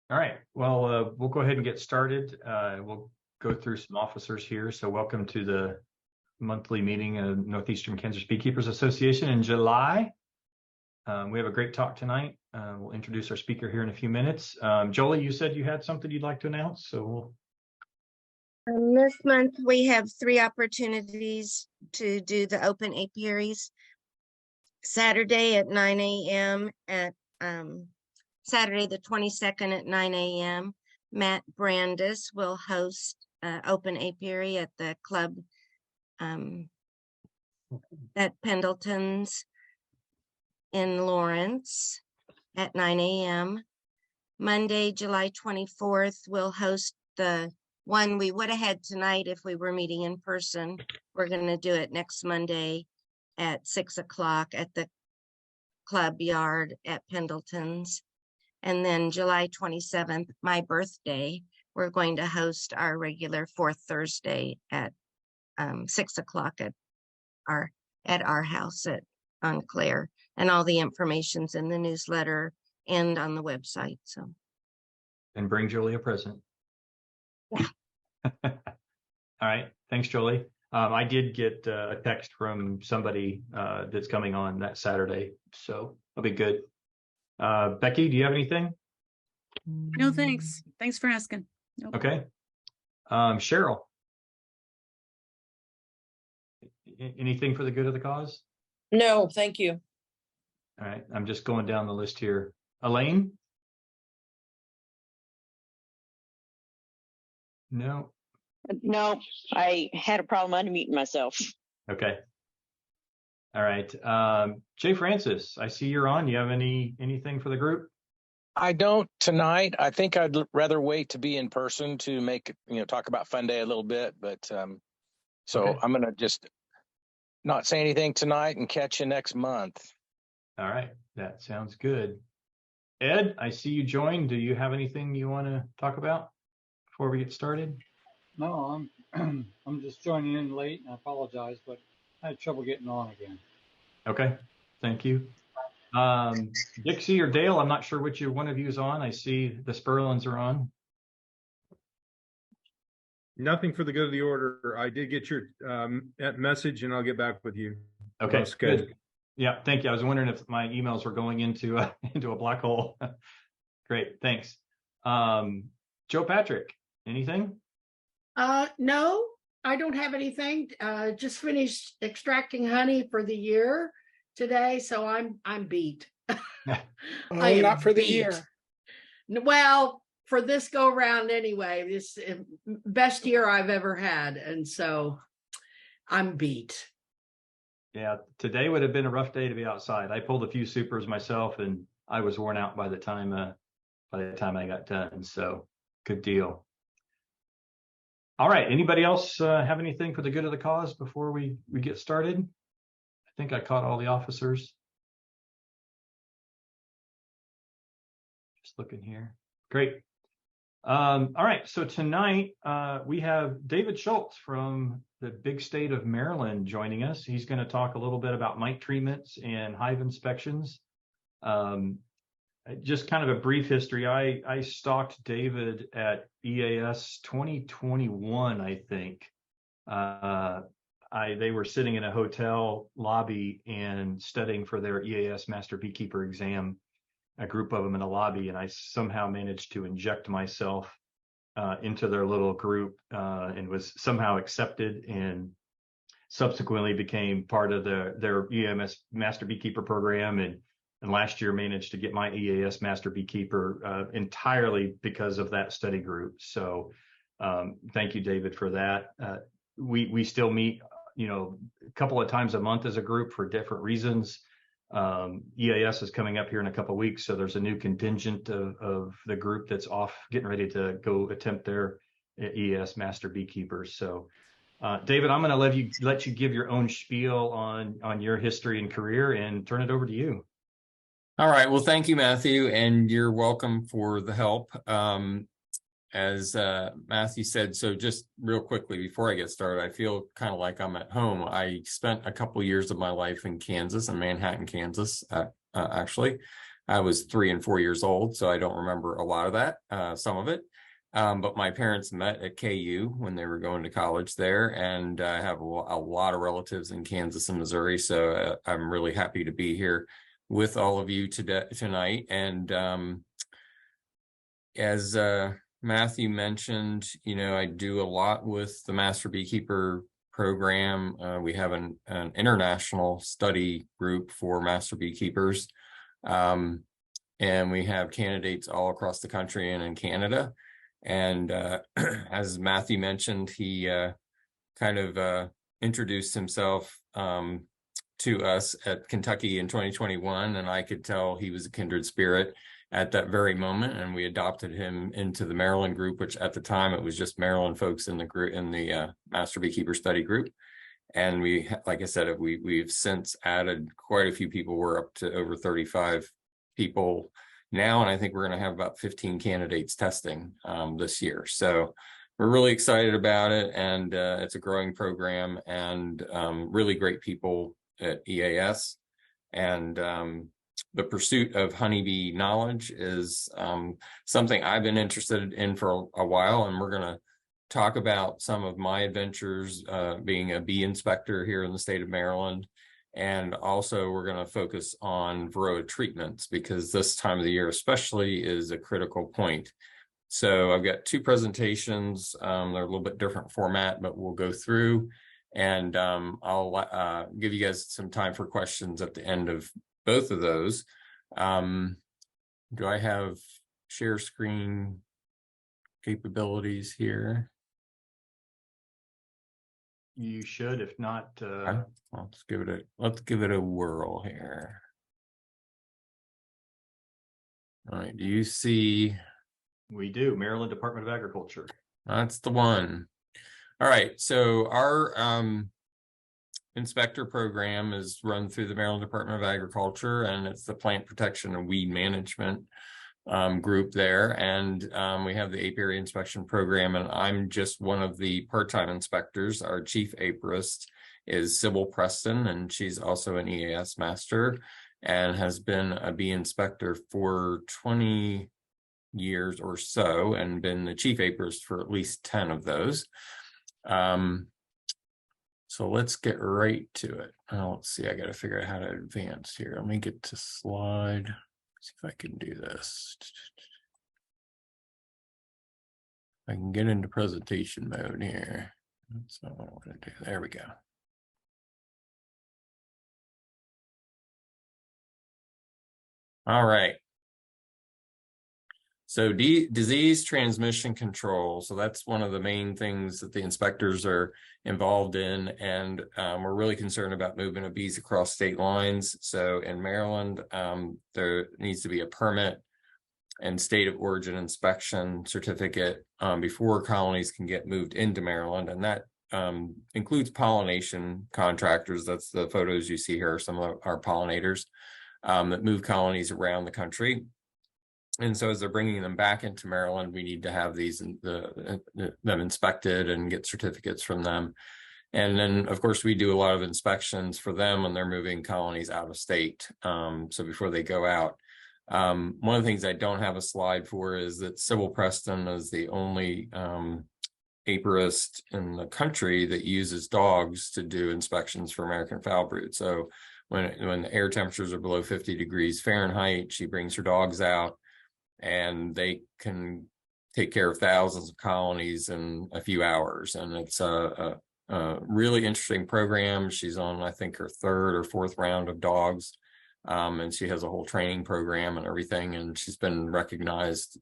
All right, well, we'll go ahead and get started. We'll go through some officers here. So welcome to the monthly meeting of Northeastern Kansas Beekeepers Association in July. We have a great talk tonight. We'll introduce our speaker here in a few minutes. Jolie, you said you had something you'd like to announce, so this month we have 3 opportunities to do the open apiaries. Saturday at 9 a.m. at Saturday the 22nd at 9 a.m. Matt Brandis will host open apiary at the club at Pendleton's in Lawrence at 9 a.m. Monday, July 24th, we'll host the one we would have had tonight if we were meeting in person. We're going to do it next Monday at 6 o'clock at the club yard at Pendleton's. And then July 27th, my birthday, we're going to host our regular 4th Thursday at 6 o'clock at our house on Clare. And all the information's in the newsletter and on the website. So. And bring Jolie a present. Yeah. All right. Thanks, Jolie. I did get a text from somebody that's coming on that Saturday, so it'll be good. Becky, do you have anything? No, thanks. Thanks for asking. Nope. Okay. Cheryl, anything for the good of the cause? No, thank you. All right. I'm just going down the list here. Elaine? No. No, I had a problem unmuting myself. Okay. All right. Jay Francis, I see you're on. You have anything for the group? I don't tonight. I think I'd rather wait to be in person to make, talk about Fun Day a little bit. But so okay. I'm going to just not say anything tonight and catch you next month. All right. That sounds good. Ed, I see you joined. Do you have anything you want to talk about before we get started? No, I'm just joining in late, and I apologize, but I had trouble getting on again. Okay, thank you. Dixie or Dale, I'm not sure which one of you is on. I see the Sperlins are on. Nothing for the good of the order. I did get your message, and I'll get back with you. Okay, good. Yeah, thank you. I was wondering if my emails were going into a black hole. Great, thanks. Joe Patrick, anything? No, I don't have anything. Just finished extracting honey for the year today, so I'm beat. I am not for the year. Well, for this go round anyway, this best year I've ever had, and so I'm beat. Yeah, today would have been a rough day to be outside. I pulled a few supers myself, and I was worn out by the time I got done. So good deal. All right. Anybody else have anything for the good of the cause before we get started? I think I caught all the officers. Just looking here. Great. All right. So tonight we have David Schultz from the big state of Maryland joining us. He's going to talk a little bit about mite treatments and hive inspections. Just kind of a brief history. I stalked David at EAS 2021, I think. They were sitting in a hotel lobby and studying for their EAS Master Beekeeper exam, a group of them in a lobby, and I somehow managed to inject myself into their little group and was somehow accepted and subsequently became part of their EAS Master Beekeeper program, and last year managed to get my EAS Master Beekeeper entirely because of that study group. So thank you, David, for that. We still meet, a couple of times a month as a group for different reasons. EAS is coming up here in a couple of weeks, so there's a new contingent of the group that's off getting ready to go attempt their EAS Master Beekeepers. So David, I'm going to let you give your own spiel on your history and career and turn it over to you. All right. Well, thank you, Matthew, and you're welcome for the help. As Matthew said, so just real quickly before I get started, I feel kind of like I'm at home. I spent a couple years of my life in Kansas, in Manhattan, Kansas, actually. I was 3 and 4 years old, so I don't remember a lot of that, some of it. But my parents met at KU when they were going to college there, and I have a lot of relatives in Kansas and Missouri, so I'm really happy to be here with all of you tonight. And as Matthew mentioned, I do a lot with the Master Beekeeper program. We have an international study group for Master Beekeepers, and we have candidates all across the country and in Canada. And as Matthew mentioned, he kind of introduced himself to us at Kentucky in 2021, and I could tell he was a kindred spirit at that very moment. And we adopted him into the Maryland group, which at the time it was just Maryland folks in the group, in the Master Beekeeper study group. And we, like I said, we've since added quite a few people. We're up to over 35 people now, and I think we're going to have about 15 candidates testing this year. So we're really excited about it, and it's a growing program, and really great people at EAS. And the pursuit of honeybee knowledge is something I've been interested in for a while, and we're going to talk about some of my adventures being a bee inspector here in the state of Maryland. And also we're going to focus on varroa treatments, because this time of the year especially is a critical point. So I've got 2 presentations. They're a little bit different format, but we'll go through, and I'll give you guys some time for questions at the end of both of those. Do I have share screen capabilities here? You should. If not, let's give it a whirl here. All right, do you see? we do. Maryland Department of Agriculture. That's the one. All right, so our inspector program is run through the Maryland Department of Agriculture, and it's the Plant Protection and Weed Management group there. And we have the apiary inspection program, and I'm just one of the part-time inspectors. Our chief apiarist is Sybil Preston, and she's also an EAS master and has been a bee inspector for 20 years or so, and been the chief apiarist for at least 10 of those. So let's get right to it. Let's see, I got to figure out how to advance here. Let me get to slide. See if I can do this. I can get into presentation mode here. That's not what I want to do. There we go. All right. So disease transmission control. So that's one of the main things that the inspectors are involved in. And we're really concerned about movement of bees across state lines. So in Maryland, there needs to be a permit and state of origin inspection certificate before colonies can get moved into Maryland. And that includes pollination contractors. That's the photos you see here, some of our pollinators that move colonies around the country. And so as they're bringing them back into Maryland, we need to have these them inspected and get certificates from them. And then, of course, we do a lot of inspections for them when they're moving colonies out of state. So before they go out, one of the things I don't have a slide for is that Sybil Preston is the only apiarist in the country that uses dogs to do inspections for American foul brood. So when the air temperatures are below 50 degrees Fahrenheit, she brings her dogs out, and they can take care of thousands of colonies in a few hours. And it's a really interesting program. She's on, I think, her 3rd or 4th round of dogs. And she has a whole training program and everything. And she's been recognized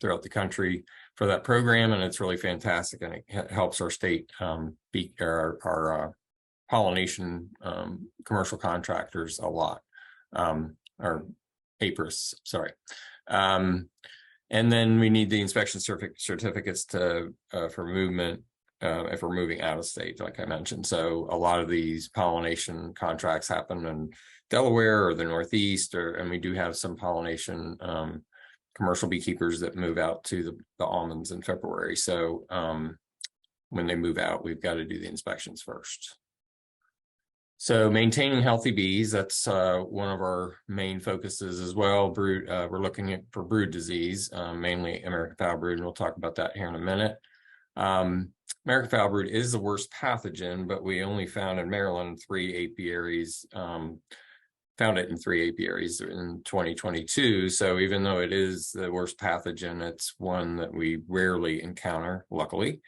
throughout the country for that program. And it's really fantastic. And it helps our state, our pollination commercial contractors a lot, or apiarists, sorry. And then we need the inspection certificates for movement if we're moving out of state, like I mentioned. So a lot of these pollination contracts happen in Delaware or the Northeast, and we do have some pollination commercial beekeepers that move out to the almonds in February. So when they move out, we've got to do the inspections first. So maintaining healthy bees, that's one of our main focuses as well. Brood, we're looking at for brood disease, mainly American foul brood, and we'll talk about that here in a minute. American foul brood is the worst pathogen, but we only found in Maryland 3 apiaries, found it in 3 apiaries in 2022. So even though it is the worst pathogen, it's one that we rarely encounter, luckily.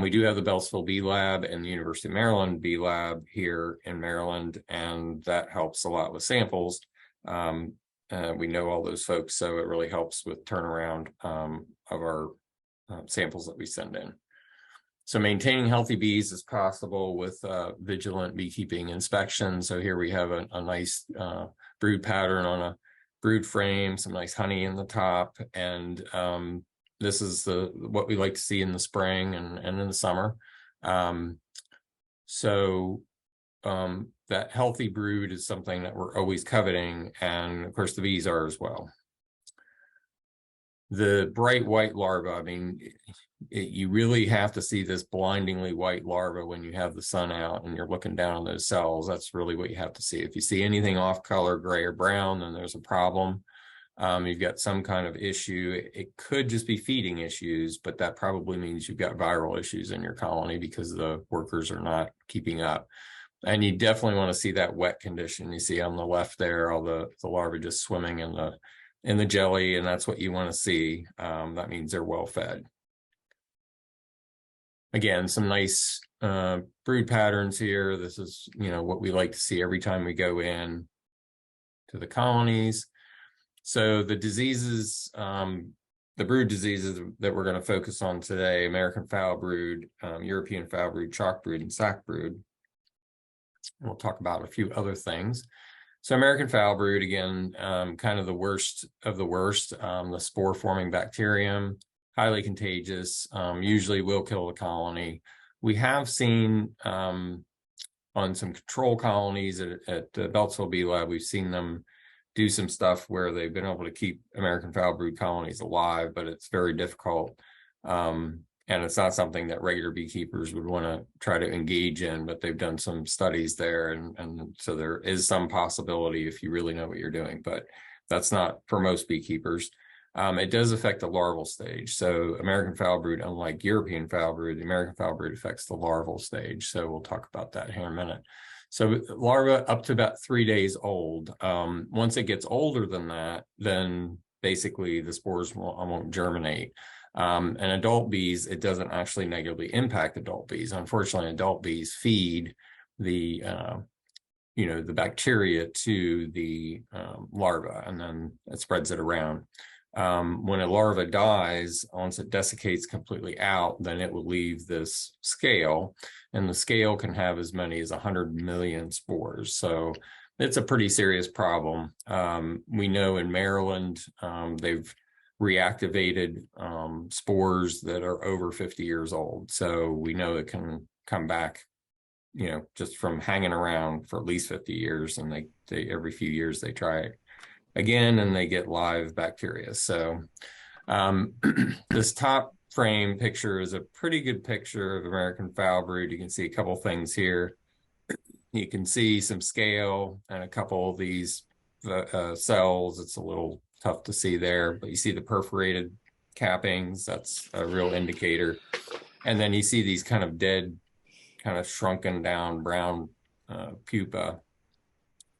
We do have the Beltsville Bee Lab and the University of Maryland Bee Lab here in Maryland, and that helps a lot with samples. We know all those folks, so it really helps with turnaround of our samples that we send in. So maintaining healthy bees is possible with vigilant beekeeping inspection. So here we have a nice brood pattern on a brood frame, some nice honey in the top, and this is what we like to see in the spring and in the summer. That healthy brood is something that we're always coveting, and of course the bees are as well. The bright white larva, I mean, you really have to see this blindingly white larva when you have the sun out and you're looking down on those cells. That's really what you have to see. If you see anything off color, gray or brown, then there's a problem. You've got some kind of issue. It could just be feeding issues, but that probably means you've got viral issues in your colony because the workers are not keeping up. And you definitely want to see that wet condition. You see on the left there, all the larvae just swimming in the jelly, and that's what you want to see. That means they're well fed. Again, some nice brood patterns here. This is, what we like to see every time we go in to the colonies. So the diseases, the brood diseases that we're going to focus on today: American foul brood, European foul brood, chalk brood, and sac brood. And we'll talk about a few other things. So American foul brood, again, kind of the worst of the worst. The spore-forming bacterium, highly contagious, usually will kill the colony. We have seen on some control colonies at the Beltsville Bee Lab, we've seen them do some stuff where they've been able to keep American foul brood colonies alive, but it's very difficult. And it's not something that regular beekeepers would want to try to engage in, but they've done some studies there. And so there is some possibility if you really know what you're doing, but that's not for most beekeepers. It does affect the larval stage. So American foul brood, unlike European foul brood, the American foul brood affects the larval stage. So we'll talk about that here in a minute. So larva up to about 3 days old. Once it gets older than that, then basically the spores won't germinate. And adult bees, it doesn't actually negatively impact adult bees. Unfortunately, adult bees feed the the bacteria to the larva, and then it spreads it around. When a larva dies, once it desiccates completely out, then it will leave this scale, and the scale can have as many as 100 million spores. So it's a pretty serious problem. We know in Maryland, they've reactivated spores that are over 50 years old. So we know it can come back, just from hanging around for at least 50 years. And they every few years they try it again and they get live bacteria. So this top frame picture is a pretty good picture of American foul brood. You can see a couple things here. You can see some scale and a couple of these cells. It's a little tough to see there, but you see the perforated cappings. That's a real indicator. And then you see these kind of dead, kind of shrunken down brown pupa.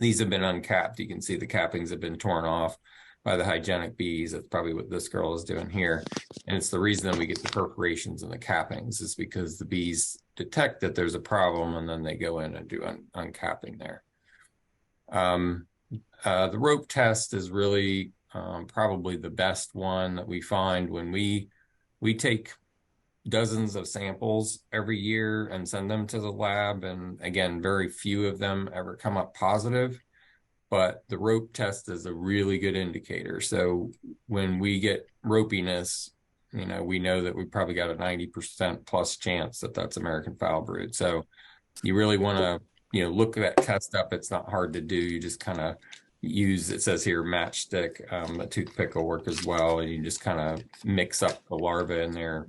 These have been uncapped. You can see the cappings have been torn off by the hygienic bees. That's probably what this girl is doing here. And it's the reason that we get the perforations and the cappings is because the bees detect that there's a problem and then they go in and do uncapping there. The rope test is really probably the best one that we find when we take dozens of samples every year and send them to the lab. And again, very few of them ever come up positive, but the rope test is a really good indicator. So when we get ropiness, we know that we probably got a 90% plus chance that that's American foul brood. So you really want to, look that test up. It's not hard to do. You just kind of use, it says here, matchstick, a toothpick will work as well. And you just kind of mix up the larva in there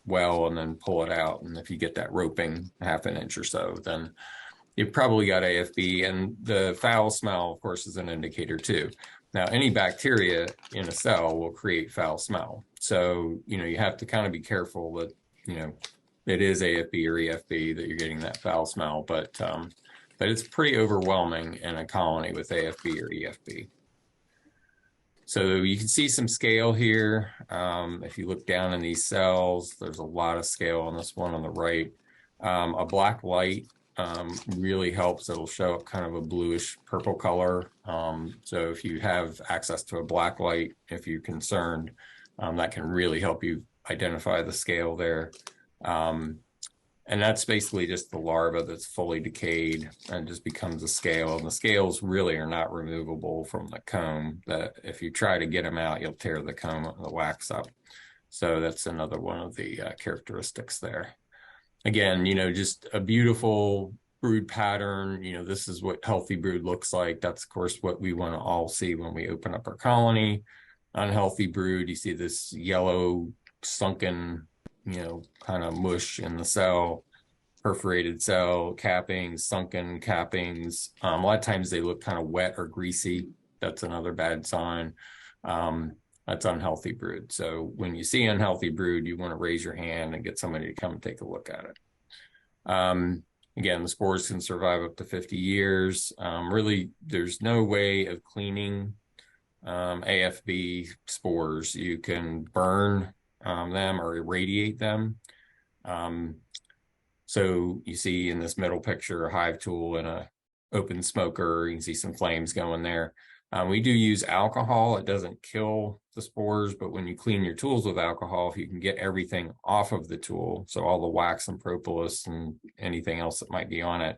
well, and then pull it out. And if you get that roping half an inch or so, then you've probably got AFB, and the foul smell, of course, is an indicator too. Now, any bacteria in a cell will create foul smell. So, you have to kind of be careful that, it is AFB or EFB that you're getting that foul smell, but it's pretty overwhelming in a colony with AFB or EFB. So you can see some scale here. If you look down in these cells, there's a lot of scale on this one on the right. A black light really helps. It'll show up kind of a bluish purple color. So if you have access to a black light, if you're concerned, that can really help you identify the scale there. And that's basically just the larva that's fully decayed and just becomes a scale. And the scales really are not removable from the comb. That if you try to get them out, you'll tear the comb and the wax up. So that's another one of the characteristics there. Again, just a beautiful brood pattern. This is what healthy brood looks like. That's, of course, what we want to all see when we open up our colony. Unhealthy brood, you see this yellow sunken, kind of mush in the cell, perforated cell cappings, sunken cappings. A lot of times they look kind of wet or greasy. That's another bad sign. That's unhealthy brood. So when you see unhealthy brood, you want to raise your hand and get somebody to come and take a look at it. Again, the spores can survive up to 50 years. Really, there's no way of cleaning AFB spores. You can burn them or irradiate them. So you see in this middle picture, a hive tool and a open smoker. You can see some flames going there. We do use alcohol. It doesn't kill the spores, but when you clean your tools with alcohol, if you can get everything off of the tool, so all the wax and propolis and anything else that might be on it,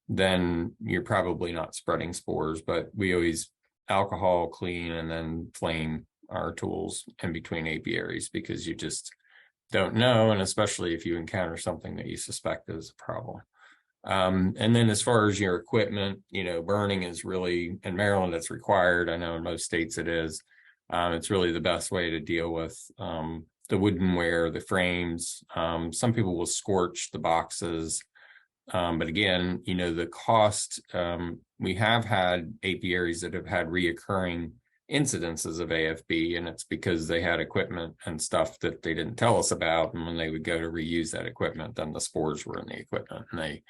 then you're probably not spreading spores. But we always alcohol, clean, and then flame our tools in between apiaries, because you just don't know, and especially if you encounter something that you suspect is a problem. And then as far as your equipment, burning is really, in Maryland, it's required. I know in most states it is. It's really the best way to deal with the woodenware, the frames. Some people will scorch the boxes. But again, the cost, we have had apiaries that have had reoccurring incidences of AFB, and it's because they had equipment and stuff that they didn't tell us about. And when they would go to reuse that equipment, then the spores were in the equipment, and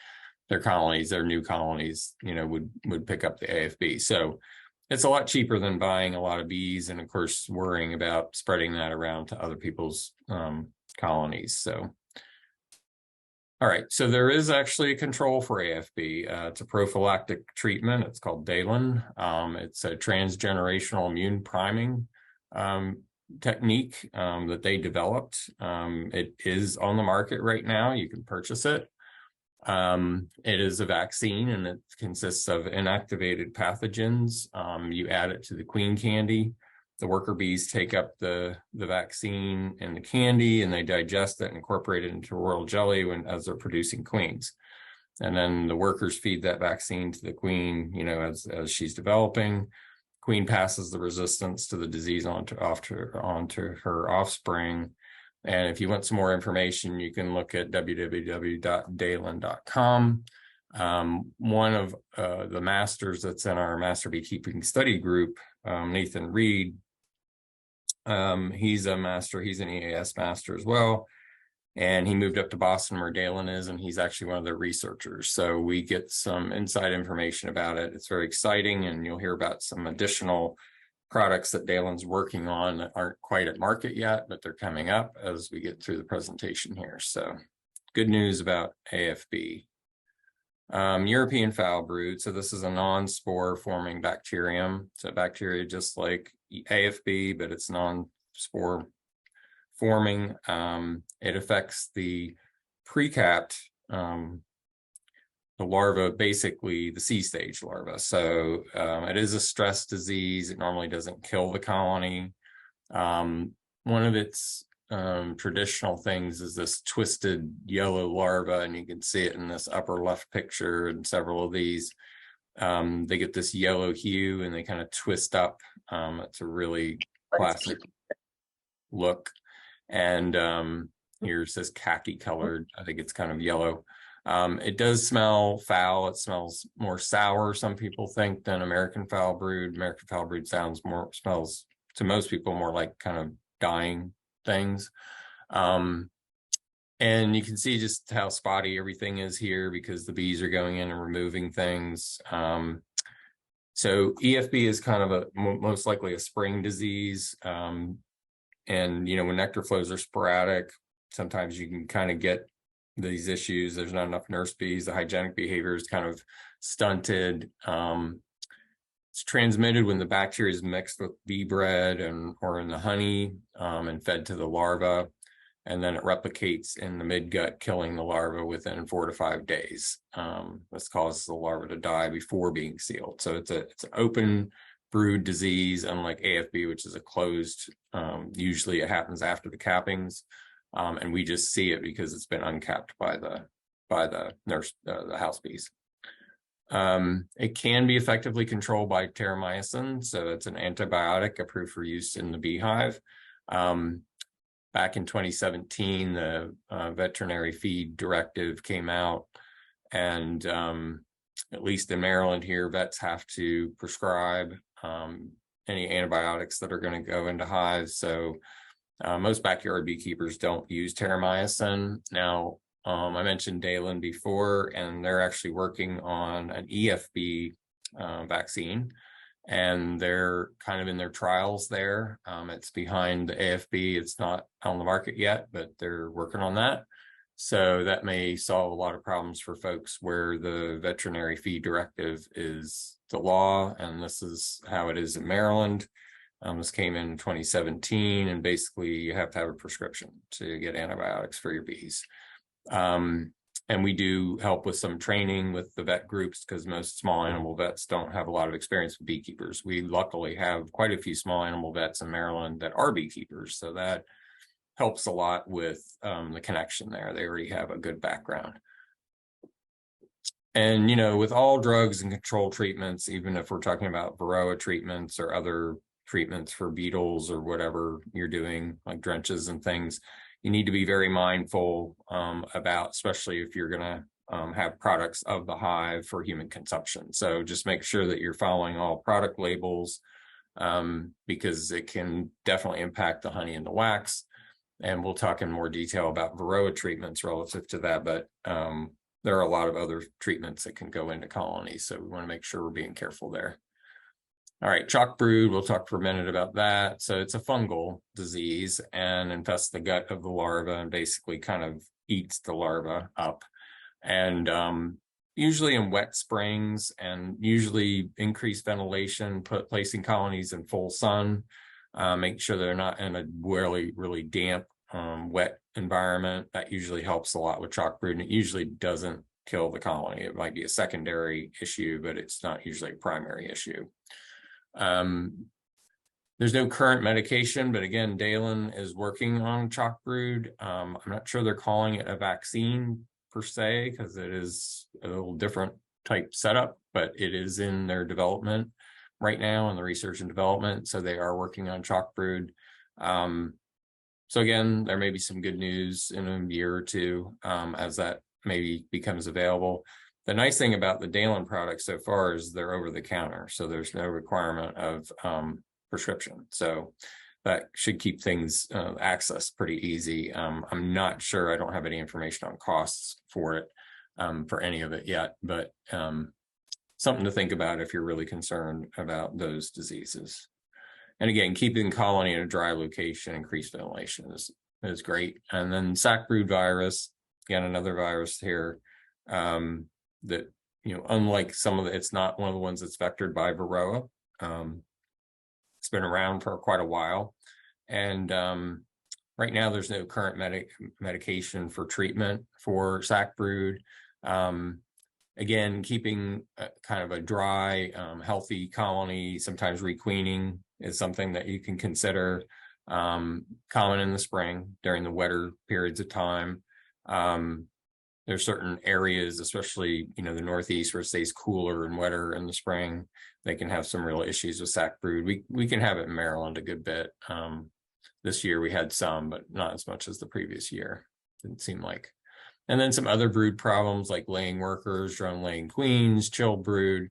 their colonies, their new colonies, would pick up the AFB. So it's a lot cheaper than buying a lot of bees, and of course worrying about spreading that around to other people's colonies. So, all right, so there is actually a control for AFB. It's a prophylactic treatment. It's called Dalen. It's a transgenerational immune priming technique that they developed. It is on the market right now. You can purchase it. It is a vaccine, and it consists of inactivated pathogens. You add it to the queen candy. The worker bees take up the vaccine and the candy, and they digest it and incorporate it into royal jelly as they're producing queens. And then the workers feed that vaccine to the queen, as she's developing. Queen passes the resistance to the disease onto her offspring. And if you want some more information, you can look at www.dalen.com. One of the masters that's in our master beekeeping study group, Nathan Reed, he's a master, he's an EAS master as well. And he moved up to Boston where Dalen is, and he's actually one of their researchers. So we get some inside information about it. It's very exciting, and you'll hear about some additional products that Dalen's working on that aren't quite at market yet, but they're coming up as we get through the presentation here. So good news about AFB. European foul brood. So this is a non-spore forming bacterium. So bacteria just like AFB, but it's non-spore forming. It affects the precapped, the larva, basically the C stage larva. So it is a stress disease. It normally doesn't kill the colony. One of its traditional things is this twisted yellow larva, and you can see it in this upper left picture and several of these. They get this yellow hue and they kind of twist up. It's a really classic look. And here's this khaki colored, I think it's kind of yellow. It does smell foul. It smells more sour, some people think, than American foul brood. American foul brood smells to most people more like kind of dying things. And you can see just how spotty everything is here because the bees are going in and removing things. So EFB is kind of most likely a spring disease. And, when nectar flows are sporadic, sometimes you can kind of get these issues. There's not enough nurse bees. The hygienic behavior is kind of stunted. It's transmitted when the bacteria is mixed with bee bread or in the honey and fed to the larva. And then it replicates in the midgut, killing the larva within 4 to 5 days. This causes the larva to die before being sealed. So it's an open brood disease, unlike AFB, which is a closed. Usually it happens after the cappings, and we just see it because it's been uncapped by the nurse, the house bees. It can be effectively controlled by terramycin, so it's an antibiotic approved for use in the beehive. Back in 2017, the veterinary feed directive came out, and at least in Maryland here, vets have to prescribe any antibiotics that are going to go into hives. So most backyard beekeepers don't use terramycin. Now, I mentioned Dalen before, and they're actually working on an EFB vaccine. And they're kind of in their trials there. It's behind the AFB. It's not on the market yet, but they're working on that. So that may solve a lot of problems for folks where the veterinary feed directive is the law. And this is how it is in Maryland. This came in 2017, and basically you have to have a prescription to get antibiotics for your bees. And we do help with some training with the vet groups because most small animal vets don't have a lot of experience with beekeepers. We luckily have quite a few small animal vets in Maryland that are beekeepers. So that helps a lot with the connection there. They already have a good background. And, with all drugs and control treatments, even if we're talking about Varroa treatments or other treatments for beetles or whatever you're doing, like drenches and things, you need to be very mindful about, especially if you're going to have products of the hive for human consumption. So just make sure that you're following all product labels because it can definitely impact the honey and the wax. And we'll talk in more detail about Varroa treatments relative to that, but there are a lot of other treatments that can go into colonies. So we want to make sure we're being careful there. All right, chalk brood, we'll talk for a minute about that. So it's a fungal disease and infests the gut of the larva and basically kind of eats the larva up. And usually in wet springs and usually increased ventilation, placing colonies in full sun, make sure they're not in a really, really damp, wet environment. That usually helps a lot with chalk brood, and it usually doesn't kill the colony. It might be a secondary issue, but it's not usually a primary issue. There's no current medication, but again, Dalen is working on chalk brood. I'm not sure they're calling it a vaccine per se, because it is a little different type setup, but it is in their development right now in the research and development. So they are working on chalk brood. So again, there may be some good news in a year or two as that maybe becomes available. The nice thing about the Dalen products so far is they're over the counter, so there's no requirement of prescription. So that should keep things access pretty easy. I'm not sure, I don't have any information on costs for it, for any of it yet, but something to think about if you're really concerned about those diseases. And again, keeping the colony in a dry location, increased ventilation is great. And then sac brood virus, again, another virus here. That, unlike some of it's not one of the ones that's vectored by Varroa. It's been around for quite a while. And right now there's no current medication for treatment for sac brood. Again, keeping kind of a dry, healthy colony, sometimes requeening is something that you can consider, common in the spring during the wetter periods of time. There's certain areas, especially, the Northeast, where it stays cooler and wetter in the spring. They can have some real issues with sac brood. We can have it in Maryland a good bit. This year we had some, but not as much as the previous year. Didn't seem like. And then some other brood problems like laying workers, drone laying queens, chill brood.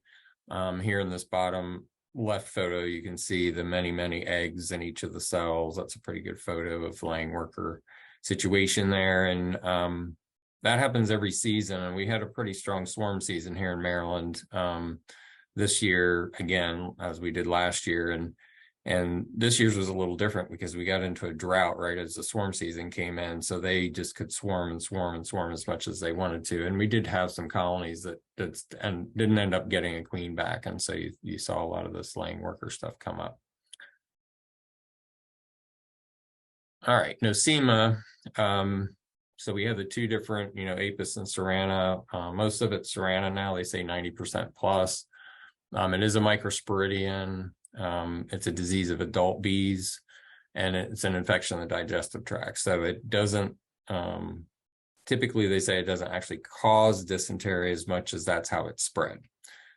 Here in this bottom left photo, you can see the many eggs in each of the cells. That's a pretty good photo of laying worker situation there. And that happens every season. And we had a pretty strong swarm season here in Maryland this year, again, as we did last year. And this year's was a little different because we got into a drought right as the swarm season came in. So they just could swarm and swarm and swarm as much as they wanted to. And we did have some colonies that and didn't end up getting a queen back. And so you saw a lot of this laying worker stuff come up. All right, Nosema. So we have the two different, Apis and Serrana. Most of it's Serrana now. They say 90% plus. It is a microsporidian. It's a disease of adult bees, and it's an infection of the digestive tract. So it doesn't, typically they say it doesn't actually cause dysentery as much as that's how it's spread.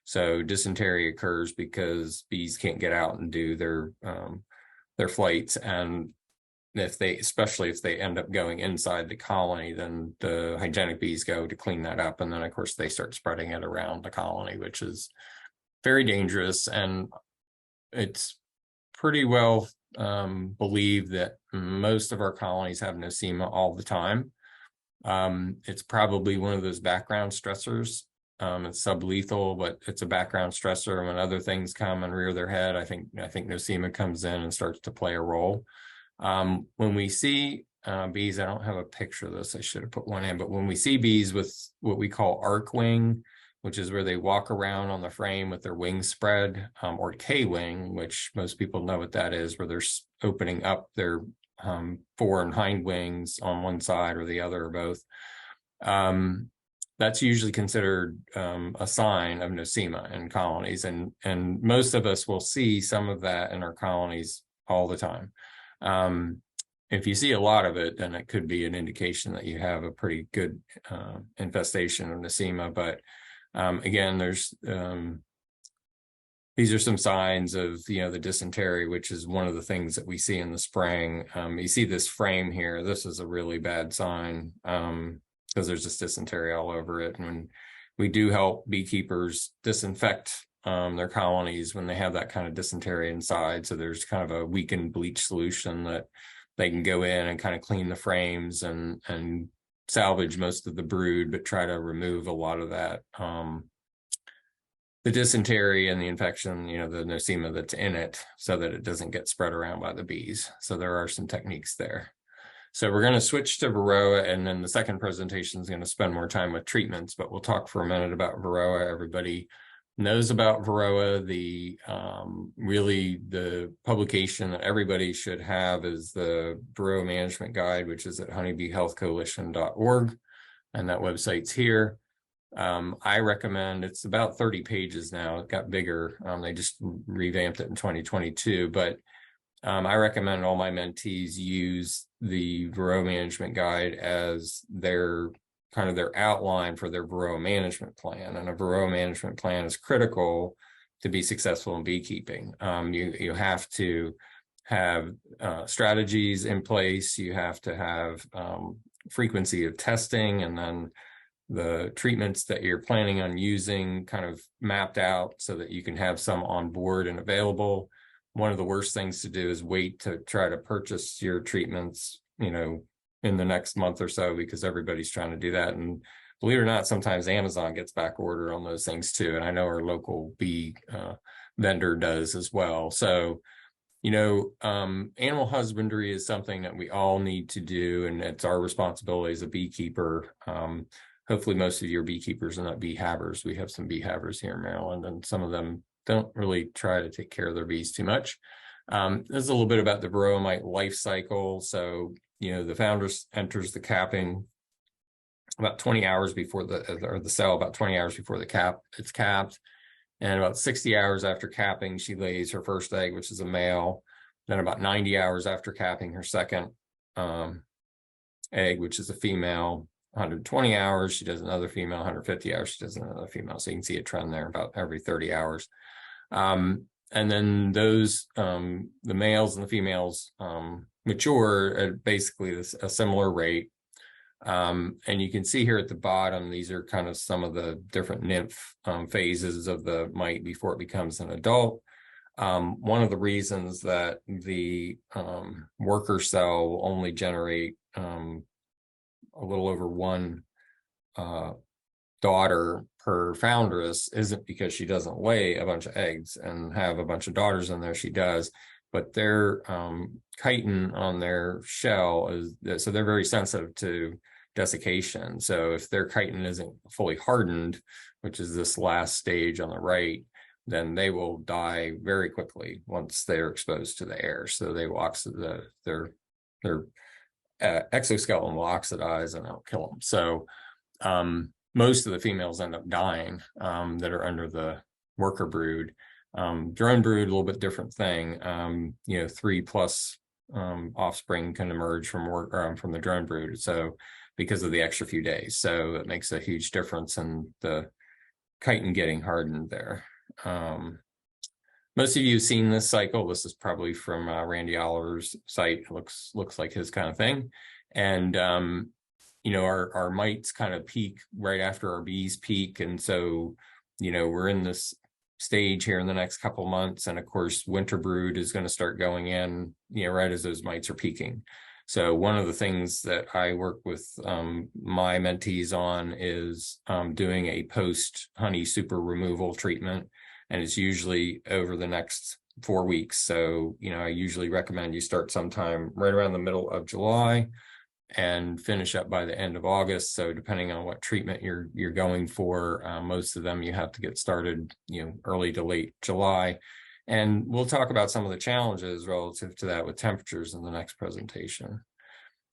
So dysentery occurs because bees can't get out and do their flights. And especially if they end up going inside the colony, then the hygienic bees go to clean that up. And then of course they start spreading it around the colony, which is very dangerous. And it's pretty well believed that most of our colonies have nosema all the time. It's probably one of those background stressors. It's sublethal, but it's a background stressor. When other things come and rear their head, I think nosema comes in and starts to play a role. When we see bees, I don't have a picture of this. I should have put one in, but when we see bees with what we call arc wing, which is where they walk around on the frame with their wings spread, or K-wing, which most people know what that is, where they're opening up their fore and hind wings on one side or the other or both. That's usually considered a sign of nosema in colonies. And most of us will see some of that in our colonies all the time. If you see a lot of it, then it could be an indication that you have a pretty good infestation of nosema. But again, these are some signs of, the dysentery, which is one of the things that we see in the spring. You see this frame here. This is a really bad sign because there's just dysentery all over it. And we do help beekeepers disinfect their colonies when they have that kind of dysentery inside. So there's kind of a weakened bleach solution that they can go in and kind of clean the frames and salvage most of the brood, but try to remove a lot of that, the dysentery and the infection, the nosema that's in it, so that it doesn't get spread around by the bees. So there are some techniques there. So we're going to switch to Varroa, and then the second presentation is going to spend more time with treatments, but we'll talk for a minute about Varroa. Everybody knows about Varroa. Really the publication that everybody should have is the Varroa Management Guide, which is at honeybeehealthcoalition.org, and that website's here. I recommend, it's about 30 pages now. It got bigger. They just revamped it in 2022, but I recommend all my mentees use the Varroa Management Guide as their outline for their Varroa management plan. And a Varroa management plan is critical to be successful in beekeeping. You have to have strategies in place. You have to have frequency of testing, and then the treatments that you're planning on using kind of mapped out so that you can have some on board and available. One of the worst things to do is wait to try to purchase your treatments, in the next month or so, because everybody's trying to do that. And believe it or not, sometimes Amazon gets back order on those things too. And I know our local bee vendor does as well. So, animal husbandry is something that we all need to do, and it's our responsibility as a beekeeper. Hopefully most of your beekeepers are not bee havers. We have some bee havers here in Maryland, and some of them don't really try to take care of their bees too much. This is a little bit about the Varroa mite life cycle. So, the founder enters the capping about 20 hours before the cell, about 20 hours before it's capped. And about 60 hours after capping, she lays her first egg, which is a male. Then about 90 hours after capping, her second egg, which is a female. 120 hours, she does another female. 150 hours, she does another female. So you can see a trend there about every 30 hours. And then those, the males and the females mature at basically a similar rate. And you can see here at the bottom, these are kind of some of the different nymph phases of the mite before it becomes an adult. One of the reasons that the worker cell will only generate a little over one daughter per foundress isn't because she doesn't lay a bunch of eggs and have a bunch of daughters in there. She does, but their chitin on their shell is, so they're very sensitive to desiccation. So if their chitin isn't fully hardened, which is this last stage on the right, then they will die very quickly once they're exposed to the air. So they will oxidize, their exoskeleton will oxidize and it'll kill them. So most of the females end up dying that are under the worker brood. Drone brood, a little bit different thing. 3+ offspring can emerge from the drone brood. So because of the extra few days, so it makes a huge difference in the chitin getting hardened there. Most of you have seen this cycle. This is probably from Randy Oliver's site. It looks like his kind of thing. And our mites kind of peak right after our bees peak, and so we're in this stage here in the next couple of months, and of course winter brood is going to start going in right as those mites are peaking. So one of the things that I work with my mentees on is doing a post honey super removal treatment, and it's usually over the next 4 weeks. So I usually recommend you start sometime right around the middle of July and finish up by the end of August. So depending on what treatment you're going for, most of them you have to get started early to late July. And we'll talk about some of the challenges relative to that with temperatures in the next presentation.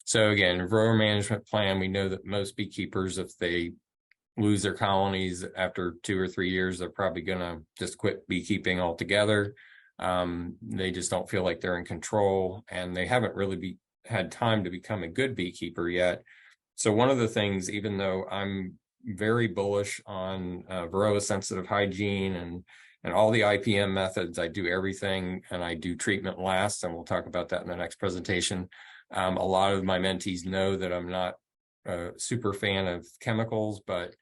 So again, varroa management plan, we know that most beekeepers, if they lose their colonies after 2 or 3 years, they're probably going to just quit beekeeping altogether. They just don't feel like they're in control, and they haven't really had time to become a good beekeeper yet. So one of the things, even though I'm very bullish on varroa sensitive hygiene and all the IPM methods, I do everything, and I do treatment last, and we'll talk about that in the next presentation. A lot of my mentees know that I'm not a super fan of chemicals, but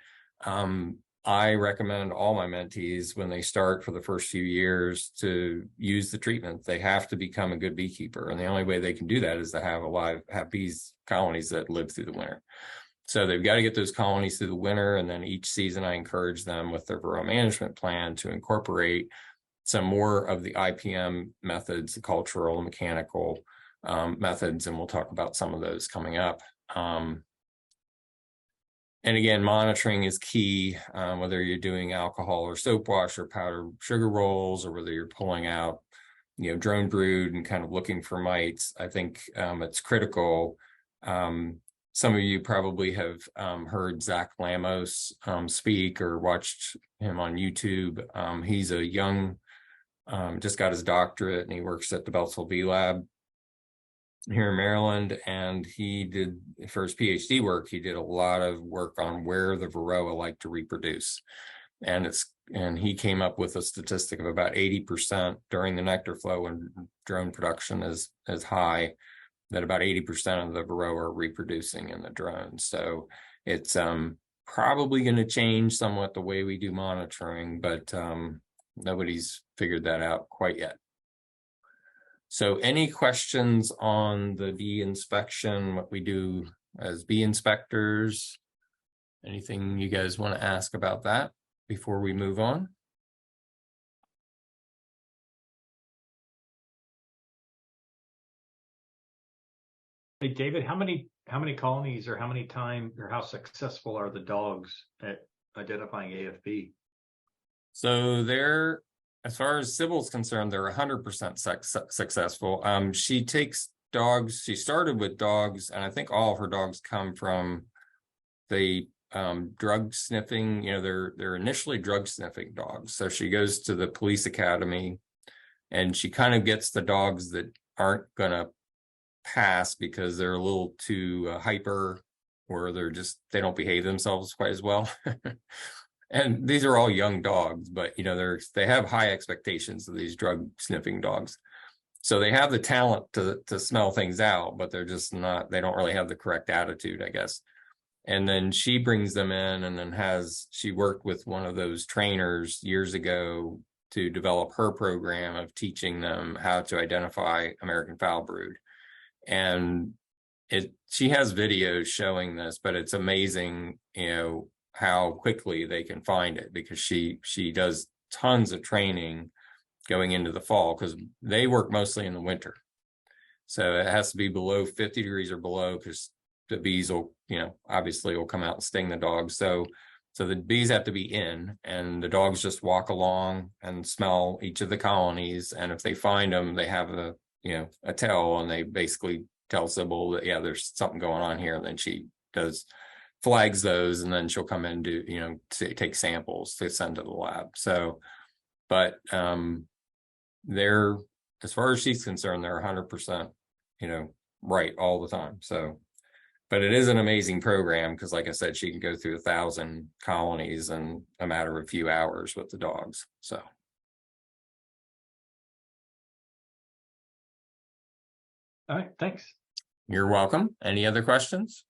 I recommend all my mentees, when they start for the first few years, to use the treatment. They have to become a good beekeeper, and the only way they can do that is to have bees colonies that live through the winter. So they've got to get those colonies through the winter, and then each season I encourage them with their varroa management plan to incorporate some more of the IPM methods, the cultural and mechanical methods, and we'll talk about some of those coming up. And again, monitoring is key, whether you're doing alcohol or soap wash or powder sugar rolls, or whether you're pulling out, drone brood and kind of looking for mites. I think it's critical. Some of you probably have heard Zach Lamos speak or watched him on YouTube. He's a young, just got his doctorate, and he works at the Beltsville Bee Lab here in Maryland, and he did, for his PhD work, he did a lot of work on where the varroa like to reproduce, and he came up with a statistic of about 80% during the nectar flow when drone production is high, that about 80% of the varroa are reproducing in the drone. So it's probably going to change somewhat the way we do monitoring, but nobody's figured that out quite yet. So any questions on the bee inspection, what we do as bee inspectors? Anything you guys want to ask about that before we move on? Hey, David, how many colonies, or how many times, or how successful are the dogs at identifying AFB? So they're, as far as Sybil's concerned, they're 100% successful. She takes dogs. She started with dogs, and I think all of her dogs come from the drug sniffing. They're initially drug sniffing dogs. So she goes to the police academy, and she kind of gets the dogs that aren't gonna pass because they're a little too hyper, or they don't behave themselves quite as well. And these are all young dogs, but they have high expectations of these drug sniffing dogs. So they have the talent to smell things out, but they're just not, they don't really have the correct attitude, I guess. And then she brings them in, and then she worked with one of those trainers years ago to develop her program of teaching them how to identify American foul brood. And she has videos showing this, but it's amazing, how quickly they can find it, because she does tons of training going into the fall, because they work mostly in the winter. So it has to be below 50 degrees or below, because the bees will, obviously will come out and sting the dogs. So the bees have to be in, and the dogs just walk along and smell each of the colonies. And if they find them, they have a tell, and they basically tell Sybil that, yeah, there's something going on here. And then she flags those, and then she'll come in and take samples to send to the lab. So, but they're, as far as she's concerned, they're 100%, right all the time. So, but it is an amazing program, because like I said, she can go through 1,000 colonies in a matter of a few hours with the dogs. So. All right, thanks. You're welcome. Any other questions?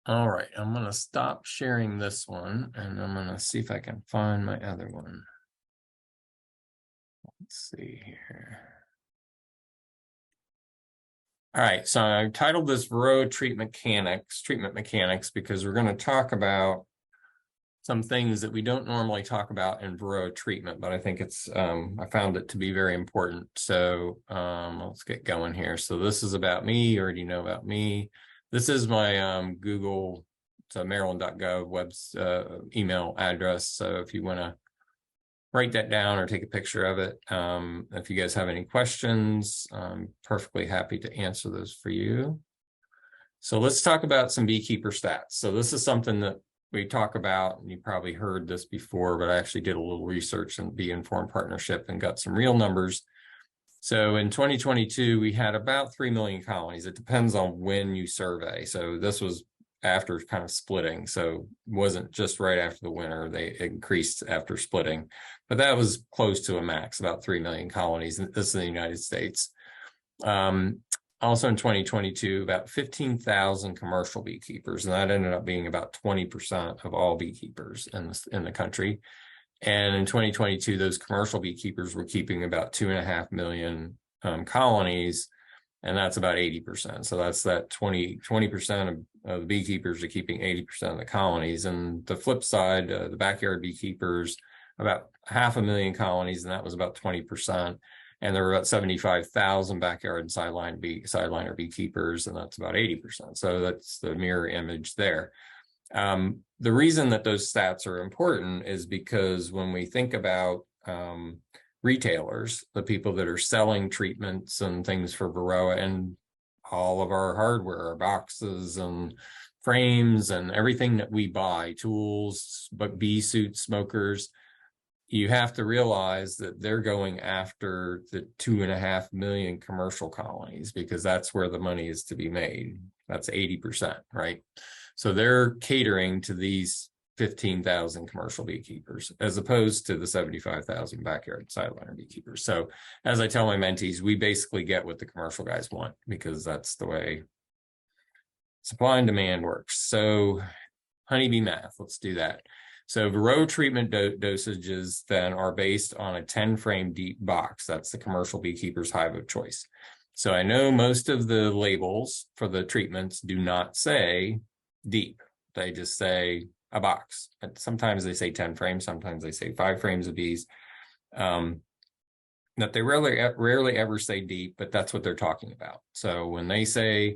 All right, I'm going to stop sharing this one, and I'm going to see if I can find my other one. Let's see here. All right, so I titled this Varroa treatment mechanics, because we're going to talk about some things that we don't normally talk about in Varroa treatment, but I think it's, I found it to be very important. So let's get going here. So this is about me. You already know about me. This is my Google, so maryland.gov web's email address. So if you want to write that down or take a picture of it, if you guys have any questions, I'm perfectly happy to answer those for you. So let's talk about some beekeeper stats. So this is something that we talk about, and you probably heard this before, but I actually did a little research in Bee Informed Partnership and got some real numbers. So in 2022, we had about 3 million colonies. It depends on when you survey. So this was after kind of splitting. So it wasn't just right after the winter, they increased after splitting, but that was close to a max, about 3 million colonies. This is in the United States. Also in 2022, about 15,000 commercial beekeepers, and that ended up being about 20% of all beekeepers in the country. And in 2022, those commercial beekeepers were keeping about 2.5 million colonies, and that's about 80%. So that's that 20% of the beekeepers are keeping 80% of the colonies. And the flip side, the backyard beekeepers, about 500,000 colonies, and that was about 20%. And there were about 75,000 backyard and sideliner beekeepers, and that's about 80%. So that's the mirror image there. The reason that those stats are important is because when we think about retailers, the people that are selling treatments and things for Varroa, and all of our hardware, our boxes and frames and everything that we buy, tools, but bee suits, smokers, you have to realize that they're going after the 2.5 million commercial colonies, because that's where the money is to be made. That's 80%, right? So they're catering to these 15,000 commercial beekeepers, as opposed to the 75,000 backyard sideliner beekeepers. So as I tell my mentees, we basically get what the commercial guys want, because that's the way supply and demand works. So honeybee math, let's do that. So Varroa treatment dosages then are based on a 10 frame deep box. That's the commercial beekeeper's hive of choice. So I know most of the labels for the treatments do not say deep. They just say a box. And sometimes they say 10 frames, sometimes they say 5 frames of bees. That they rarely ever say deep, but that's what they're talking about. So when they say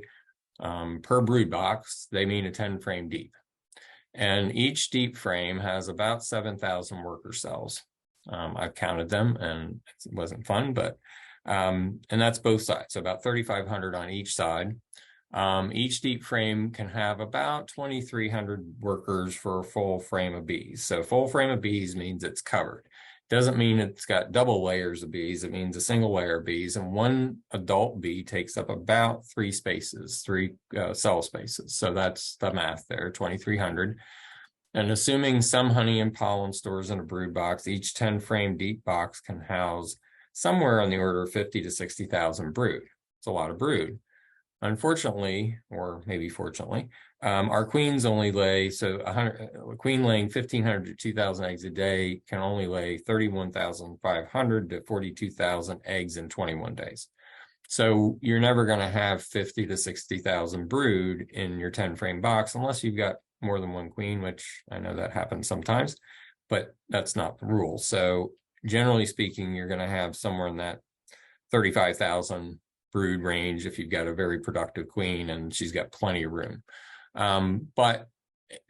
per brood box, they mean a 10 frame deep. And each deep frame has about 7,000 worker cells. I've counted them, and it wasn't fun, but and that's both sides. So about 3,500 on each side. Each deep frame can have about 2,300 workers for a full frame of bees. So full frame of bees means it's covered. Doesn't mean it's got double layers of bees. It means a single layer of bees, and one adult bee takes up about 3 cell spaces. So that's the math there, 2,300. And assuming some honey and pollen stores in a brood box, each 10 frame deep box can house somewhere on the order of 50 to 60,000 brood. It's a lot of brood. Unfortunately, or maybe fortunately, our queens only lay, so a queen laying 1,500 to 2,000 eggs a day can only lay 31,500 to 42,000 eggs in 21 days. So you're never going to have 50 to 60,000 brood in your 10 frame box unless you've got more than one queen, which I know that happens sometimes, but that's not the rule. So generally speaking, you're going to have somewhere in that 35,000 brood range if you've got a very productive queen and she's got plenty of room. But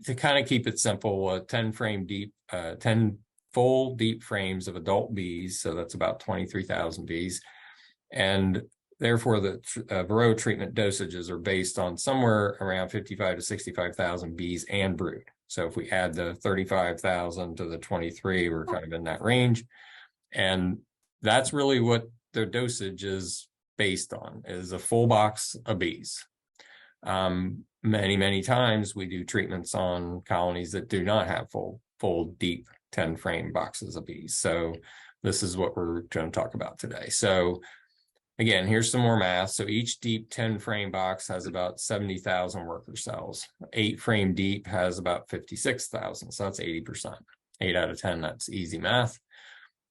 to kind of keep it simple, 10 frame deep, 10 full deep frames of adult bees, so that's about 23,000 bees, and therefore the Varroa treatment dosages are based on somewhere around 55 to 65,000 bees and brood. So if we add the 35,000 to the 23, we're kind of in that range, and that's really what their dosage is based on, is a full box of bees. Many times we do treatments on colonies that do not have full deep 10 frame boxes of bees. So this is what we're going to talk about today. So again, here's some more math. So each deep 10 frame box has about 70,000 worker cells. 8 frame deep has about 56,000. So that's 80%. 8 out of 10, that's easy math.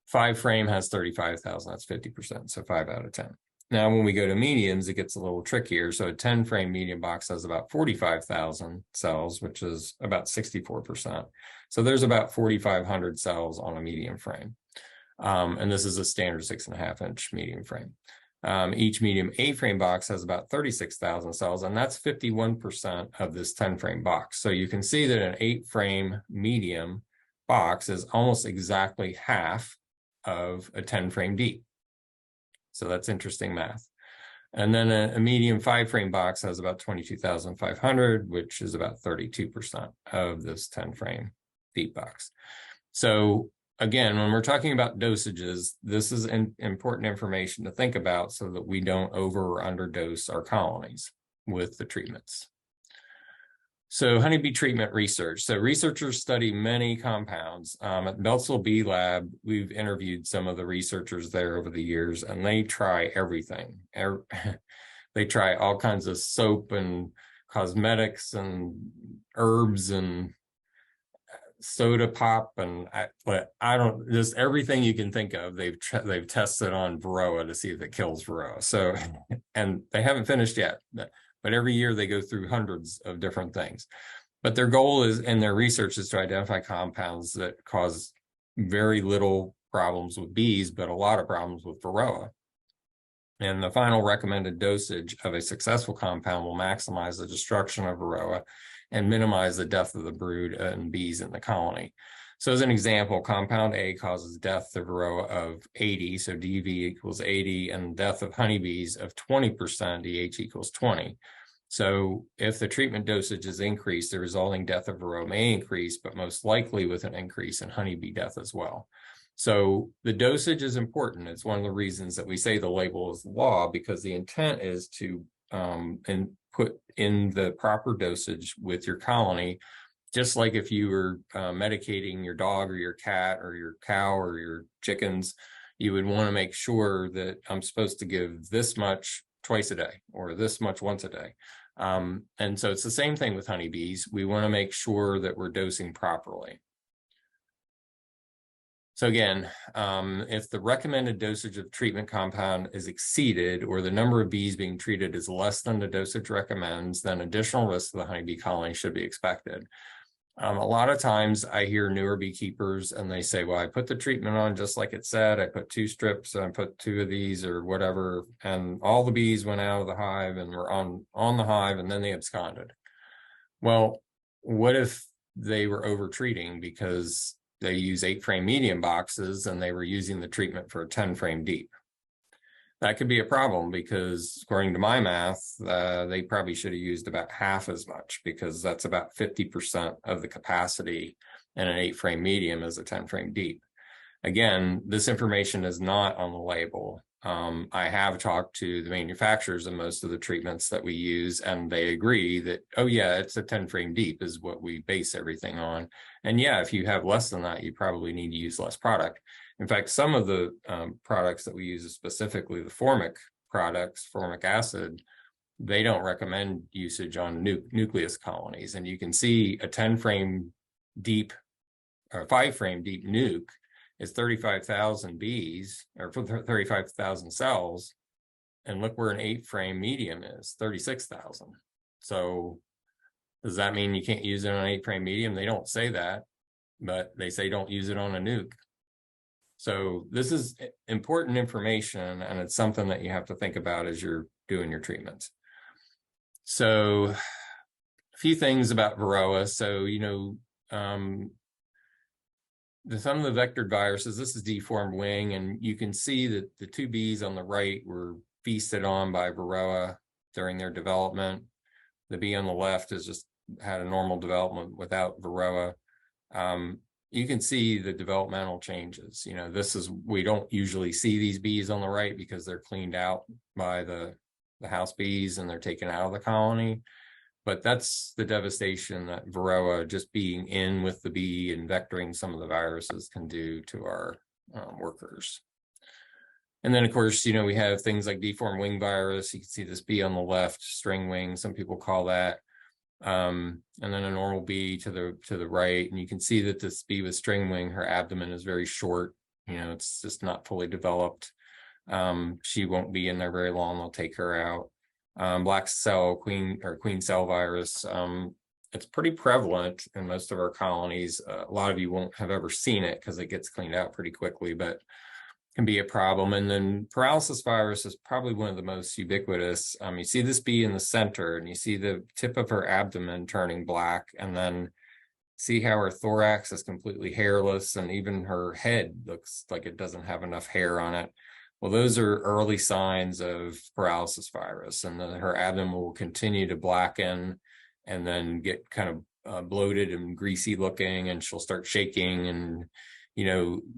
5 frame has 35,000. That's 50%. So 5 out of 10. Now, when we go to mediums, it gets a little trickier. So a 10 frame medium box has about 45,000 cells, which is about 64%. So there's about 4,500 cells on a medium frame. And this is a standard 6.5 inch medium frame. Each medium 8 frame box has about 36,000 cells, and that's 51% of this 10 frame box. So you can see that an 8 frame medium box is almost exactly half of a 10 frame deep. So that's interesting math. And then a medium 5 frame box has about 22,500, which is about 32% of this 10 frame deep box. So again, when we're talking about dosages, this is important information to think about so that we don't over or underdose our colonies with the treatments. So honeybee treatment research. So researchers study many compounds. At Beltsville Bee Lab, we've interviewed some of the researchers there over the years, and they try everything. They try all kinds of soap and cosmetics and herbs and soda pop, and just everything you can think of. They've tested on Varroa to see if it kills Varroa. So, and they haven't finished yet. But every year they go through hundreds of different things. But their goal is, in their research, is to identify compounds that cause very little problems with bees, but a lot of problems with Varroa. And the final recommended dosage of a successful compound will maximize the destruction of Varroa and minimize the death of the brood and bees in the colony. So as an example, compound A causes death to Varroa of 80, so DV equals 80, and death of honeybees of 20%, DH equals 20. So if the treatment dosage is increased, the resulting death of Varroa may increase, but most likely with an increase in honeybee death as well. So the dosage is important. It's one of the reasons that we say the label is law, because the intent is to put in the proper dosage with your colony. Just like if you were medicating your dog or your cat or your cow or your chickens, you would want to make sure that I'm supposed to give this much twice a day or this much once a day. And so it's the same thing with honeybees. We want to make sure that we're dosing properly. So again, if the recommended dosage of treatment compound is exceeded or the number of bees being treated is less than the dosage recommends, then additional risk to the honeybee colony should be expected. A lot of times I hear newer beekeepers and they say, well, I put the treatment on just like it said. I put 2 strips and I put 2 of these or whatever. And all the bees went out of the hive and were on the hive, and then they absconded. Well, what if they were over treating because they use 8 frame medium boxes and they were using the treatment for a 10 frame deep? That could be a problem because according to my math, they probably should have used about half as much, because that's about 50% of the capacity in an 8 frame medium as a 10 frame deep. Again, this information is not on the label. I have talked to the manufacturers of most of the treatments that we use, and they agree that, oh yeah, it's a 10 frame deep is what we base everything on. And yeah, if you have less than that, you probably need to use less product. In fact, some of the products that we use, specifically the formic products, formic acid, they don't recommend usage on nucleus colonies. And you can see a 10 frame deep or 5 frame deep nuke is 35,000 bees or 35,000 cells. And look where an 8 frame medium is, 36,000. So does that mean you can't use it on an 8 frame medium? They don't say that, but they say don't use it on a nuke. So this is important information, and it's something that you have to think about as you're doing your treatments. So a few things about Varroa. So, some of the vectored viruses, this is deformed wing, and you can see that the 2 bees on the right were feasted on by Varroa during their development. The bee on the left has just had a normal development without Varroa. You can see the developmental changes. We don't usually see these bees on the right because they're cleaned out by the house bees and they're taken out of the colony. But that's the devastation that Varroa, just being in with the bee and vectoring some of the viruses, can do to our workers. And then, of course, we have things like deformed wing virus. You can see this bee on the left, string wing, some people call that. And then a normal bee to the right. And you can see that this bee with string wing, her abdomen is very short. It's just not fully developed. She won't be in there very long. They'll take her out. Black cell queen cell virus. It's pretty prevalent in most of our colonies. A lot of you won't have ever seen it because it gets cleaned out pretty quickly, but can be a problem. And then paralysis virus is probably one of the most ubiquitous. You see this bee in the center, and you see the tip of her abdomen turning black, and then see how her thorax is completely hairless, and even her head looks like it doesn't have enough hair on it. Well, those are early signs of paralysis virus, and then her abdomen will continue to blacken and then get kind of bloated and greasy looking, and she'll start shaking. And,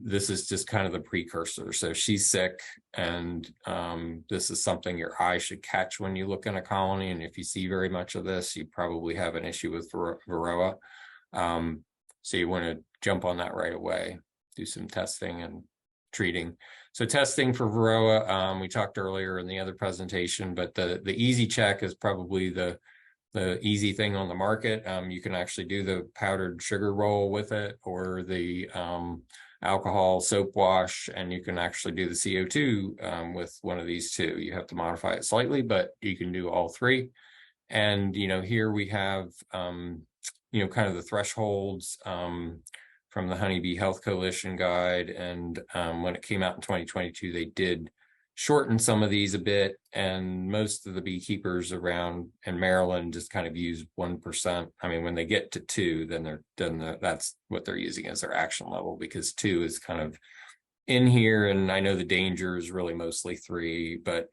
this is just kind of the precursor. So she's sick, and this is something your eye should catch when you look in a colony. And if you see very much of this, you probably have an issue with Varroa. So you want to jump on that right away, do some testing and treating. So testing for Varroa, we talked earlier in the other presentation, but the easy check is probably the easy thing on the market. You can actually do the powdered sugar roll with it, or the alcohol soap wash, and you can actually do the CO2 with one of these two. You have to modify it slightly, but you can do all 3. And, here we have, kind of the thresholds from the Honeybee Health Coalition Guide. And when it came out in 2022, they did shorten some of these a bit. And most of the beekeepers around in Maryland just kind of use 1%. I mean, when they get to 2, then that's what they're using as their action level, because 2 is kind of in here. And I know the danger is really mostly 3, but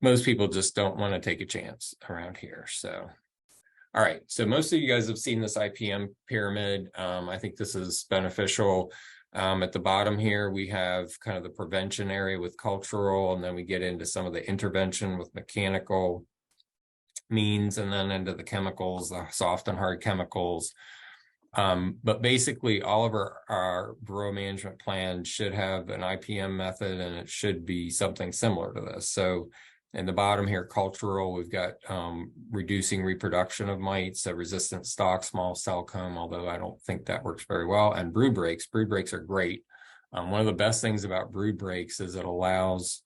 most people just don't want to take a chance around here. So. All right, so most of you guys have seen this IPM pyramid. I think this is beneficial. At the bottom here, we have kind of the prevention area with cultural, and then we get into some of the intervention with mechanical means, and then into the chemicals, the soft and hard chemicals. But basically, all of our Varroa management plan should have an IPM method, and it should be something similar to this. So in the bottom here, cultural, we've got reducing reproduction of mites, a resistant stock, small cell comb, although I don't think that works very well, and brood breaks. Brood breaks are great. One of the best things about brood breaks is it allows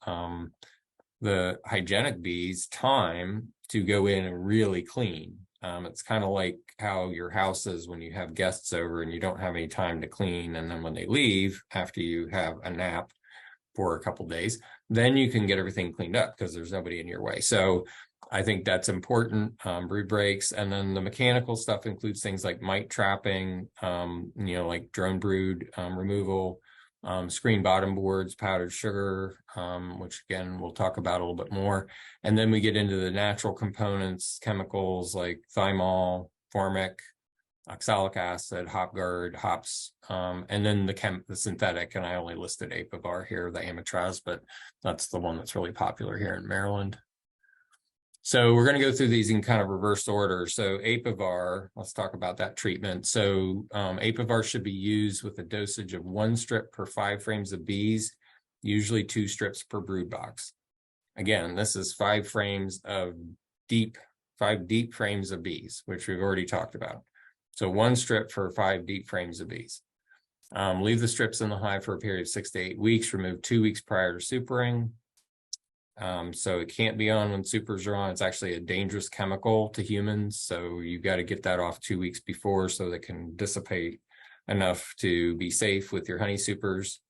the hygienic bees time to go in and really clean. It's kind of like how your house is when you have guests over and you don't have any time to clean, and then when they leave after you have a nap for a couple days, then you can get everything cleaned up because there's nobody in your way. So I think that's important. Brood breaks, and then the mechanical stuff includes things like mite trapping, like drone brood removal, screen bottom boards, powdered sugar, which again we'll talk about a little bit more. And then we get into the natural components, chemicals like thymol, formic, oxalic acid, HopGuard, hops, and then the synthetic, and I only listed Apivar here, the Amitraz, but that's the one that's really popular here in Maryland. So we're going to go through these in kind of reverse order. So Apivar, let's talk about that treatment. So Apivar should be used with a dosage of 1 strip per 5 frames of bees, usually 2 strips per brood box. Again, this is 5 frames of deep frames of bees, which we've already talked about. So 1 strip for 5 deep frames of bees. Leave the strips in the hive for a period of 6 to 8 weeks. Remove 2 weeks prior to supering. So it can't be on when supers are on. It's actually a dangerous chemical to humans. So you've got to get that off 2 weeks before so that it can dissipate enough to be safe with your honey supers.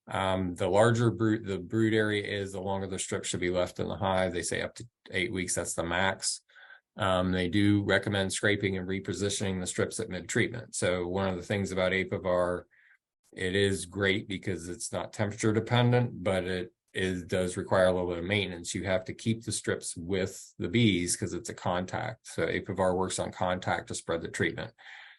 The larger the brood area is, the longer the strips should be left in the hive. They say up to 8 weeks, that's the max. They do recommend scraping and repositioning the strips at mid-treatment. So one of the things about Apivar, it is great because it's not temperature dependent, but it does require a little bit of maintenance. You have to keep the strips with the bees because it's a contact. So Apivar works on contact to spread the treatment.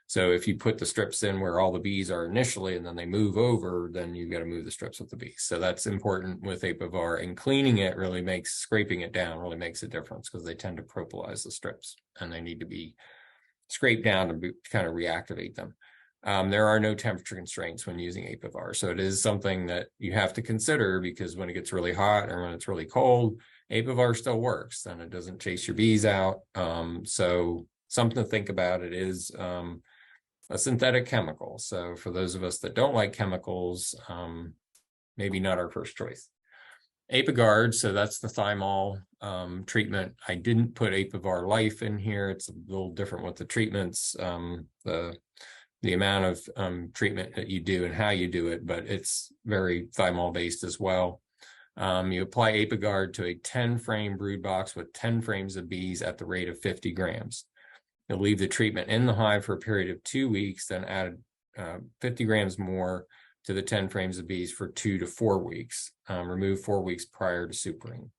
So if you put the strips in where all the bees are initially and then they move over, then you've got to move the strips with the bees. So that's important with Apivar, and cleaning it really makes, scraping it down really makes a difference because they tend to propolize the strips and they need to be scraped down to kind of reactivate them. There are no temperature constraints when using Apivar. So it is something that you have to consider, because when it gets really hot or when it's really cold, Apivar still works and it doesn't chase your bees out. So something to think about. It is a synthetic chemical. So for those of us that don't like chemicals, maybe not our first choice. Apiguard, so that's the thymol treatment. I didn't put Apivar Life in here. It's a little different with the treatments, the amount of treatment that you do and how you do it, but it's very thymol based as well. You apply Apiguard to a 10-frame brood box with 10 frames of bees at the rate of 50 grams. You'll leave the treatment in the hive for a period of 2 weeks, then add 50 grams more to the 10 frames of bees for 2 to 4 weeks. Remove 4 weeks prior to supering.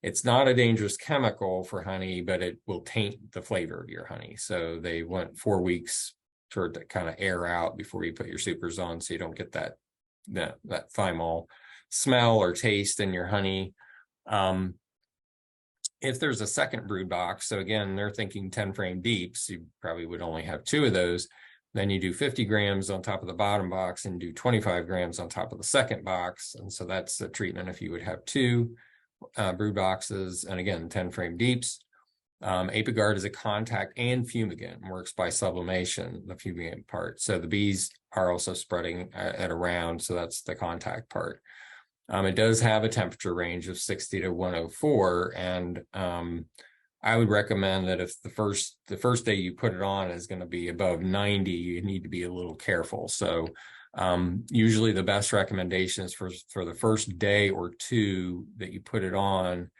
It's not a dangerous chemical for honey, but it will taint the flavor of your honey. So they want 4 weeks for it to kind of air out before you put your supers on, so you don't get that thymol smell or taste in your honey. If there's a second brood box, so again, they're thinking 10 frame deeps, you probably would only have 2 of those. Then you do 50 grams on top of the bottom box and do 25 grams on top of the second box. And so that's the treatment if you would have 2 brood boxes, and again, 10 frame deeps. Apiguard is a contact and fumigant, and works by sublimation, the fumigant part. So the bees are also spreading at around, so that's the contact part. It does have a temperature range of 60 to 104, and I would recommend that if the first day you put it on is going to be above 90, you need to be a little careful. So usually the best recommendation is for the first day or 2 that you put it on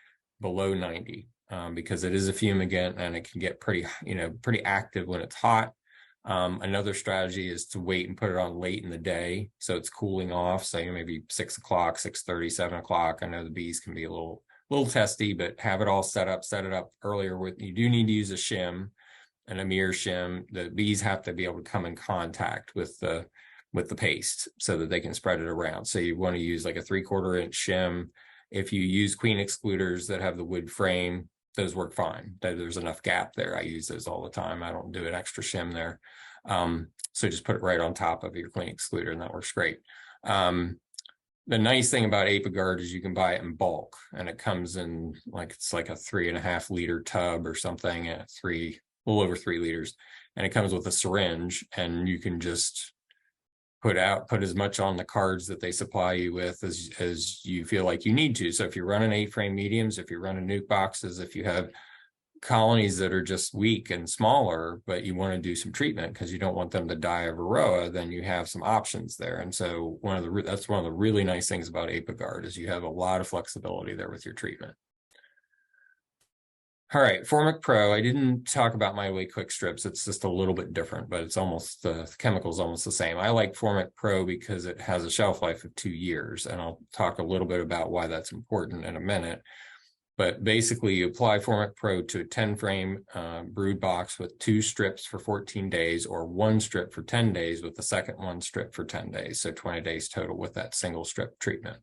below 90, because it is a fumigant and it can get pretty active when it's hot. Another strategy is to wait and put it on late in the day, so it's cooling off. So maybe 6 o'clock, 6:30, 7 o'clock. I know the bees can be a little testy, but have it all set it up earlier. You do need to use a shim, and a mirror shim. The bees have to be able to come in contact with the paste so that they can spread it around. So you want to use like a 3/4 inch shim. If you use queen excluders that have the wood frame, those work fine. There's enough gap there. I use those all the time. I don't do an extra shim there. So just put it right on top of your queen excluder, and that works great. The nice thing about Apiguard is you can buy it in bulk, and it comes in it's like a 3.5 liter tub or something, a little over 3 liters. And it comes with a syringe, and you can just put as much on the cards that they supply you with as you feel like you need to. So if you're running 8-frame mediums, if you're running nuke boxes, if you have colonies that are just weak and smaller, but you want to do some treatment because you don't want them to die of varroa, then you have some options there. And so that's one of the really nice things about Apiguard is you have a lot of flexibility there with your treatment. All right, Formic Pro. I didn't talk about My Way Quick Strips. It's just a little bit different, but it's almost the chemical's almost the same. I like Formic Pro because it has a shelf life of 2 years, and I'll talk a little bit about why that's important in a minute. But basically, you apply Formic Pro to a 10-frame brood box with 2 strips for 14 days, or 1 strip for 10 days with the second 1 strip for 10 days. So 20 days total with that single strip treatment.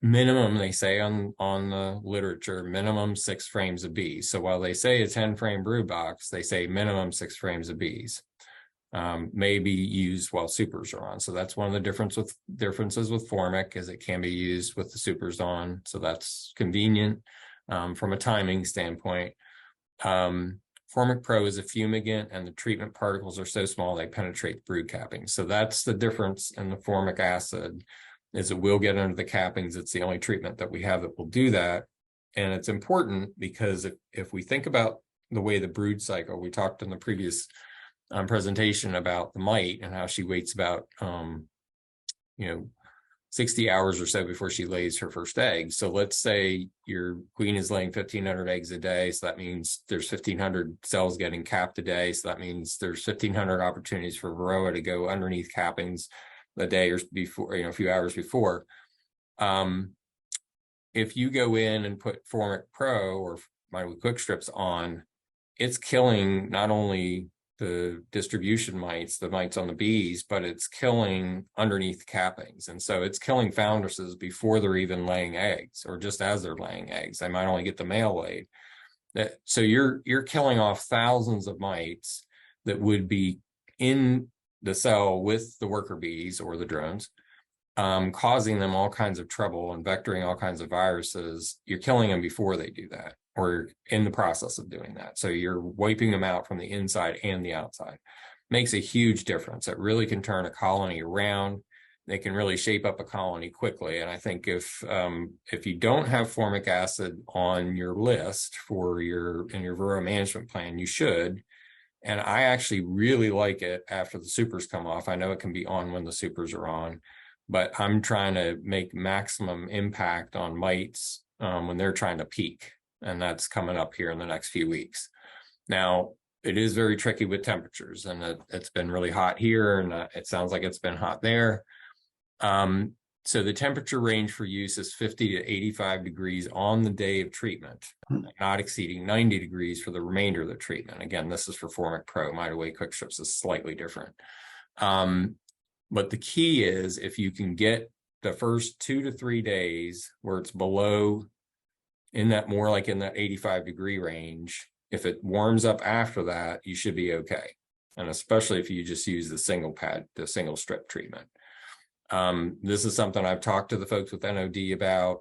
Minimum, they say on the literature, minimum 6 frames of bees. So while they say a 10-frame brood box, they say minimum 6 frames of bees may be used while supers are on. So that's one of the differences with Formic, is it can be used with the supers on. So that's convenient. from a timing standpoint. Formic Pro is a fumigant, and the treatment particles are so small they penetrate the brood cappings. So that's the difference in the formic acid, is it will get under the cappings. It's the only treatment that we have that will do that. And it's important because if we think about the way the brood cycle, we talked in the previous presentation about the mite and how she waits about 60 hours or so before she lays her first egg. So let's say your queen is laying 1,500 eggs a day. So that means there's 1,500 cells getting capped a day. So that means there's 1,500 opportunities for varroa to go underneath cappings a day or before, a few hours before. If you go in and put Formic Pro or Mighty Quick Strips on, it's killing not only the distribution mites, the mites on the bees, but it's killing underneath cappings. And so it's killing foundresses before they're even laying eggs, or just as they're laying eggs. They might only get the male laid. So you're killing off thousands of mites that would be in the cell with the worker bees or the drones, causing them all kinds of trouble and vectoring all kinds of viruses. You're killing them before they do that, or in the process of doing that. So you're wiping them out from the inside and the outside. Makes a huge difference. It really can turn a colony around. They can really shape up a colony quickly. And I think if you don't have formic acid on your list for your varroa management plan, you should. And I actually really like it after the supers come off. I know it can be on when the supers are on, but I'm trying to make maximum impact on mites when they're trying to peak. And that's coming up here in the next few weeks. Now, it is very tricky with temperatures, and it's been really hot here, and it sounds like it's been hot there. So the temperature range for use is 50 to 85 degrees on the day of treatment, not exceeding 90 degrees for the remainder of the treatment. Again, this is for Formic Pro. Mighty Way Quick Strips is slightly different. But the key is if you can get the first 2 to 3 days where it's below, in that 85-degree range, if it warms up after that, you should be okay. And especially if you just use the single strip treatment. This is something I've talked to the folks with NOD about,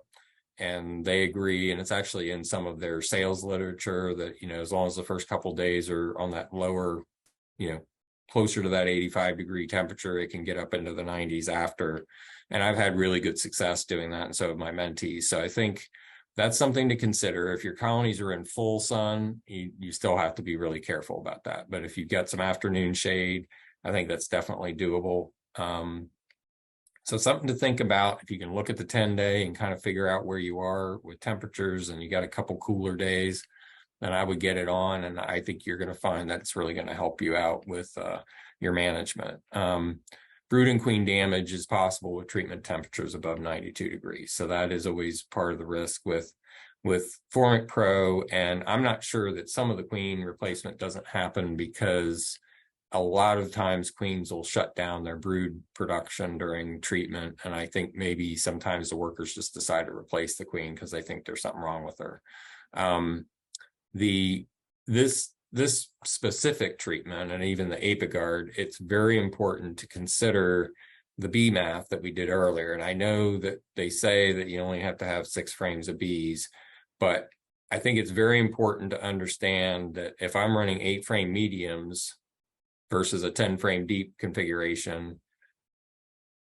and they agree. And it's actually in some of their sales literature that, as long as the first couple of days are on that lower, closer to that 85-degree temperature, it can get up into the 90s after. And I've had really good success doing that, and so have my mentees. So I think that's something to consider. If your colonies are in full sun, you still have to be really careful about that. But if you've got some afternoon shade, I think that's definitely doable. So something to think about. If you can look at the 10-day and kind of figure out where you are with temperatures, and you got a couple cooler days, then I would get it on. And I think you're going to find that it's really going to help you out with your management. Brood and queen damage is possible with treatment temperatures above 92 degrees. So that is always part of the risk with Formic Pro. And I'm not sure that some of the queen replacement doesn't happen because a lot of times queens will shut down their brood production during treatment. And I think maybe sometimes the workers just decide to replace the queen because they think there's something wrong with her. This specific treatment, and even the ApiGuard, it's very important to consider the bee math that we did earlier. And I know that they say that you only have to have 6 frames of bees, but I think it's very important to understand that if I'm running 8 frame mediums versus a 10 frame deep configuration,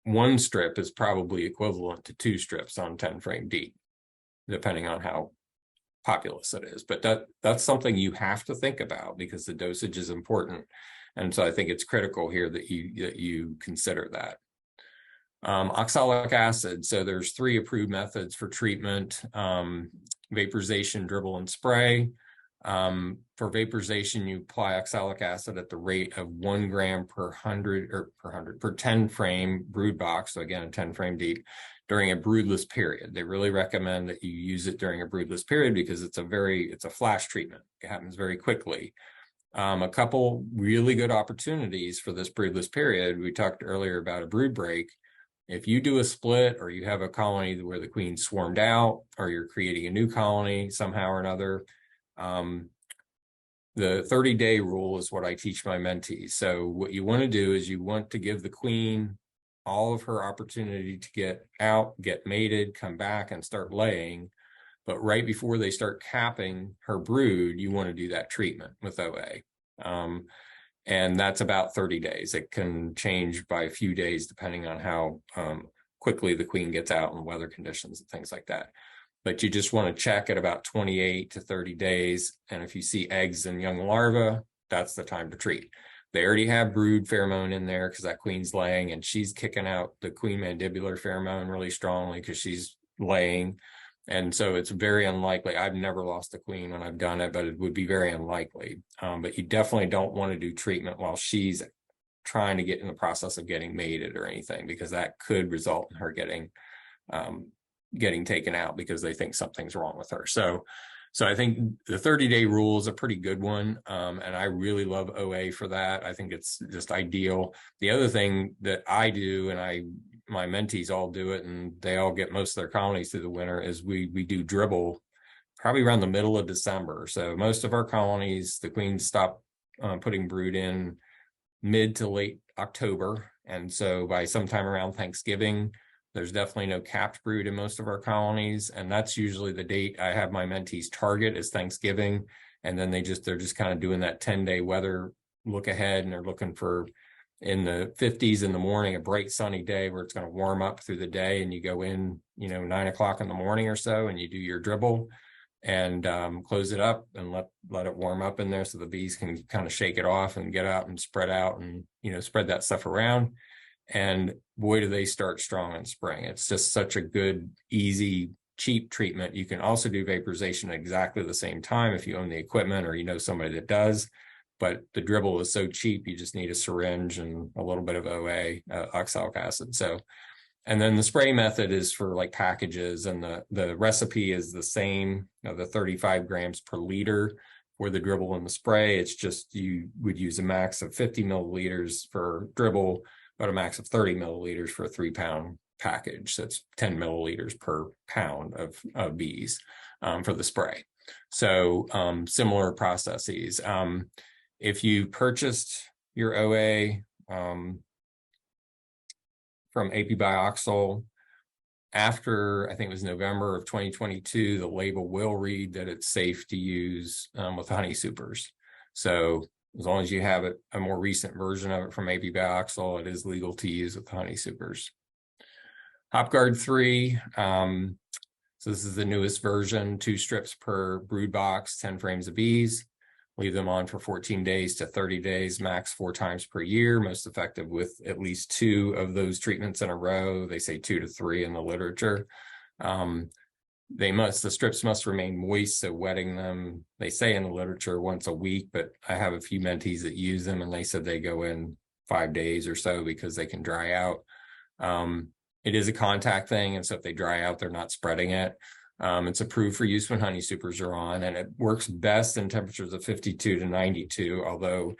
1 strip is probably equivalent to 2 strips on 10 frame deep, depending on how populous it is. But that's something you have to think about because the dosage is important. And so I think it's critical here that you consider that. Oxalic acid. So there's 3 approved methods for treatment: vaporization, dribble, and spray. For vaporization, you apply oxalic acid at the rate of 1 gram per 10 frame brood box. So again, a 10 frame deep, during a broodless period. They really recommend that you use it during a broodless period because it's a flash treatment. It happens very quickly. A couple really good opportunities for this broodless period. We talked earlier about a brood break. If you do a split, or you have a colony where the queen swarmed out, or you're creating a new colony somehow or another, the 30-day rule is what I teach my mentees. So what you want to do is you want to give the queen all of her opportunity to get out, get mated, come back, and start laying But right before they start capping her brood, you want to do that treatment with OA. And that's about 30 days. It can change by a few days depending on how quickly the queen gets out and weather conditions and things like that. But you just want to check at about 28 to 30 days. And if you see eggs and young larvae, that's the time to treat. They already have brood pheromone in there because that queen's laying, and she's kicking out the queen mandibular pheromone really strongly because she's laying. And so it's very unlikely. I've never lost a queen when I've done it, but it would be very unlikely. But you definitely don't want to do treatment while she's trying to get in the process of getting mated or anything, because that could result in her getting taken out because they think something's wrong with her. So I think the 30-day rule is a pretty good one. And I really love OA for that. I think it's just ideal. The other thing that I do, and my mentees all do it, and they all get most of their colonies through the winter, is we do dribble probably around the middle of December. So most of our colonies, the queens stop putting brood in mid to late October. And so by sometime around Thanksgiving, there's definitely no capped brood in most of our colonies. And that's usually the date I have my mentees target is Thanksgiving. And then they're just kind of doing that 10-day weather look ahead, and they're looking for in the 50s in the morning, a bright sunny day where it's going to warm up through the day, and you go in, 9 o'clock in the morning or so, and you do your dribble and close it up and let it warm up in there so the bees can kind of shake it off and get out and spread out and, spread that stuff around. And boy, do they start strong in spring. It's just such a good, easy, cheap treatment. You can also do vaporization at exactly the same time if you own the equipment or somebody that does. But the dribble is so cheap, you just need a syringe and a little bit of OA, oxalic acid. So, and then the spray method is for like packages, and the recipe is the same, the 35 grams per liter for the dribble and the spray. It's just you would use a max of 50 milliliters for dribble, but a max of 30 milliliters for a 3-pound package. So it's 10 milliliters per pound of bees for the spray. So similar processes. If you purchased your OA from Apibioxol after, I think it was November of 2022, the label will read that it's safe to use with honey supers. So as long as you have a more recent version of it from Apibioxol, it is legal to use with honey supers. HopGuard 3. So this is the newest version, 2 strips per brood box, 10 frames of bees. Leave them on for 14 days to 30 days, max 4 times per year, most effective with at least 2 of those treatments in a row. They say 2 to 3 in the literature. The strips must remain moist, so wetting them, they say in the literature once a week, but I have a few mentees that use them and they said they go in 5 days or so because they can dry out. It is a contact thing, and so if they dry out, they're not spreading it. It's approved for use when honey supers are on, and it works best in temperatures of 52 to 92, although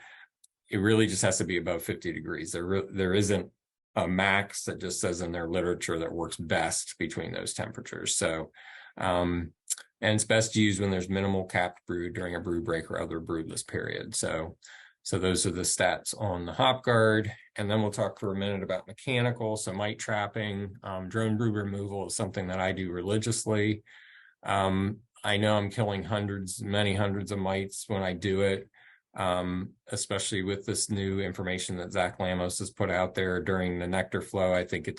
it really just has to be above 50 degrees. There isn't a max that just says in their literature that works best between those temperatures. So, and it's best used when there's minimal capped brood during a brood break or other broodless period. So those are the stats on the HopGuard. And then we'll talk for a minute about mechanical. So mite trapping, drone brood removal is something that I do religiously. I know I'm killing many hundreds of mites when I do it, especially with this new information that Zach Lamos has put out there during the nectar flow. I think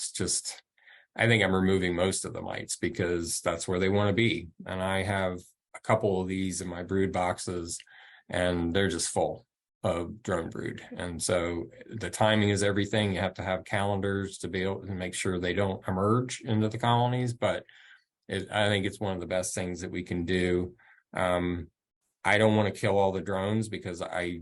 I'm removing most of the mites because that's where they want to be. And I have a couple of these in my brood boxes and they're just full of drone brood. And so the timing is everything. You have to have calendars to be able to make sure they don't emerge into the colonies, but I think it's one of the best things that we can do. I don't want to kill all the drones because I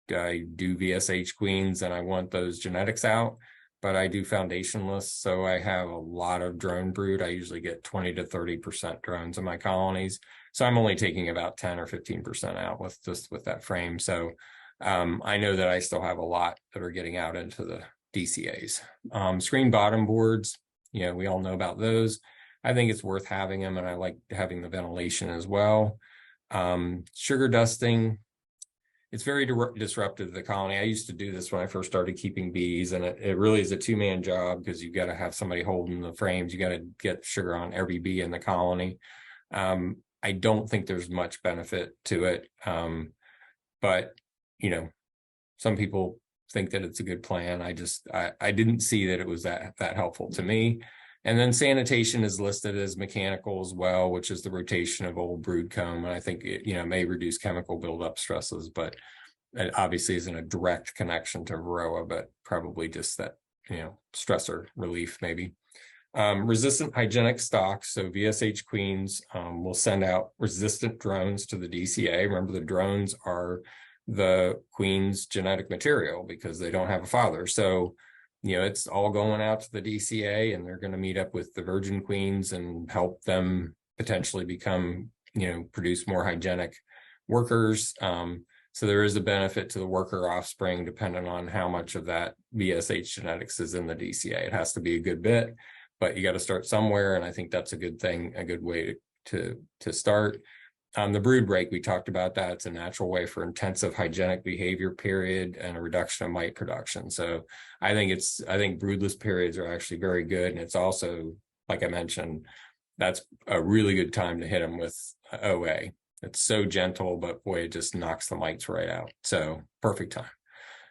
do VSH queens and I want those genetics out, but I do foundationless. So I have a lot of drone brood. I usually get 20 to 30% drones in my colonies. So I'm only taking about 10 or 15% out with that frame. So I know that I still have a lot that are getting out into the DCAs. Screen bottom boards, we all know about those. I think it's worth having them, and I like having the ventilation as well. Sugar dusting, it's very disruptive to the colony. I used to do this when I first started keeping bees, and it really is a 2-man job because you've got to have somebody holding the frames. You got to get sugar on every bee in the colony. I don't think there's much benefit to it. But, you know, some people think that it's a good plan. I didn't see that it was that helpful to me. And then sanitation is listed as mechanical as well, which is the rotation of old brood comb. And I think it, you know, may reduce chemical buildup stresses, but it obviously isn't a direct connection to varroa, but probably just that, you know, stressor relief maybe. Resistant hygienic stock. So VSH Queens will send out resistant drones to the DCA. Remember, the drones are the queen's genetic material because they don't have a father. So, you know, it's all going out to the DCA, and they're going to meet up with the virgin queens and help them potentially become, you know, produce more hygienic workers. So there is a benefit to the worker offspring depending on how much of that VSH genetics is in the DCA. It has to be a good bit, but you got to start somewhere. And I think that's a good thing, a good way to start. The brood break, we talked about that. It's a natural way for intensive hygienic behavior period and a reduction of mite production. So I think broodless periods are actually very good. And it's also, like I mentioned, that's a really good time to hit them with OA. It's so gentle, but boy, it just knocks the mites right out. So perfect time.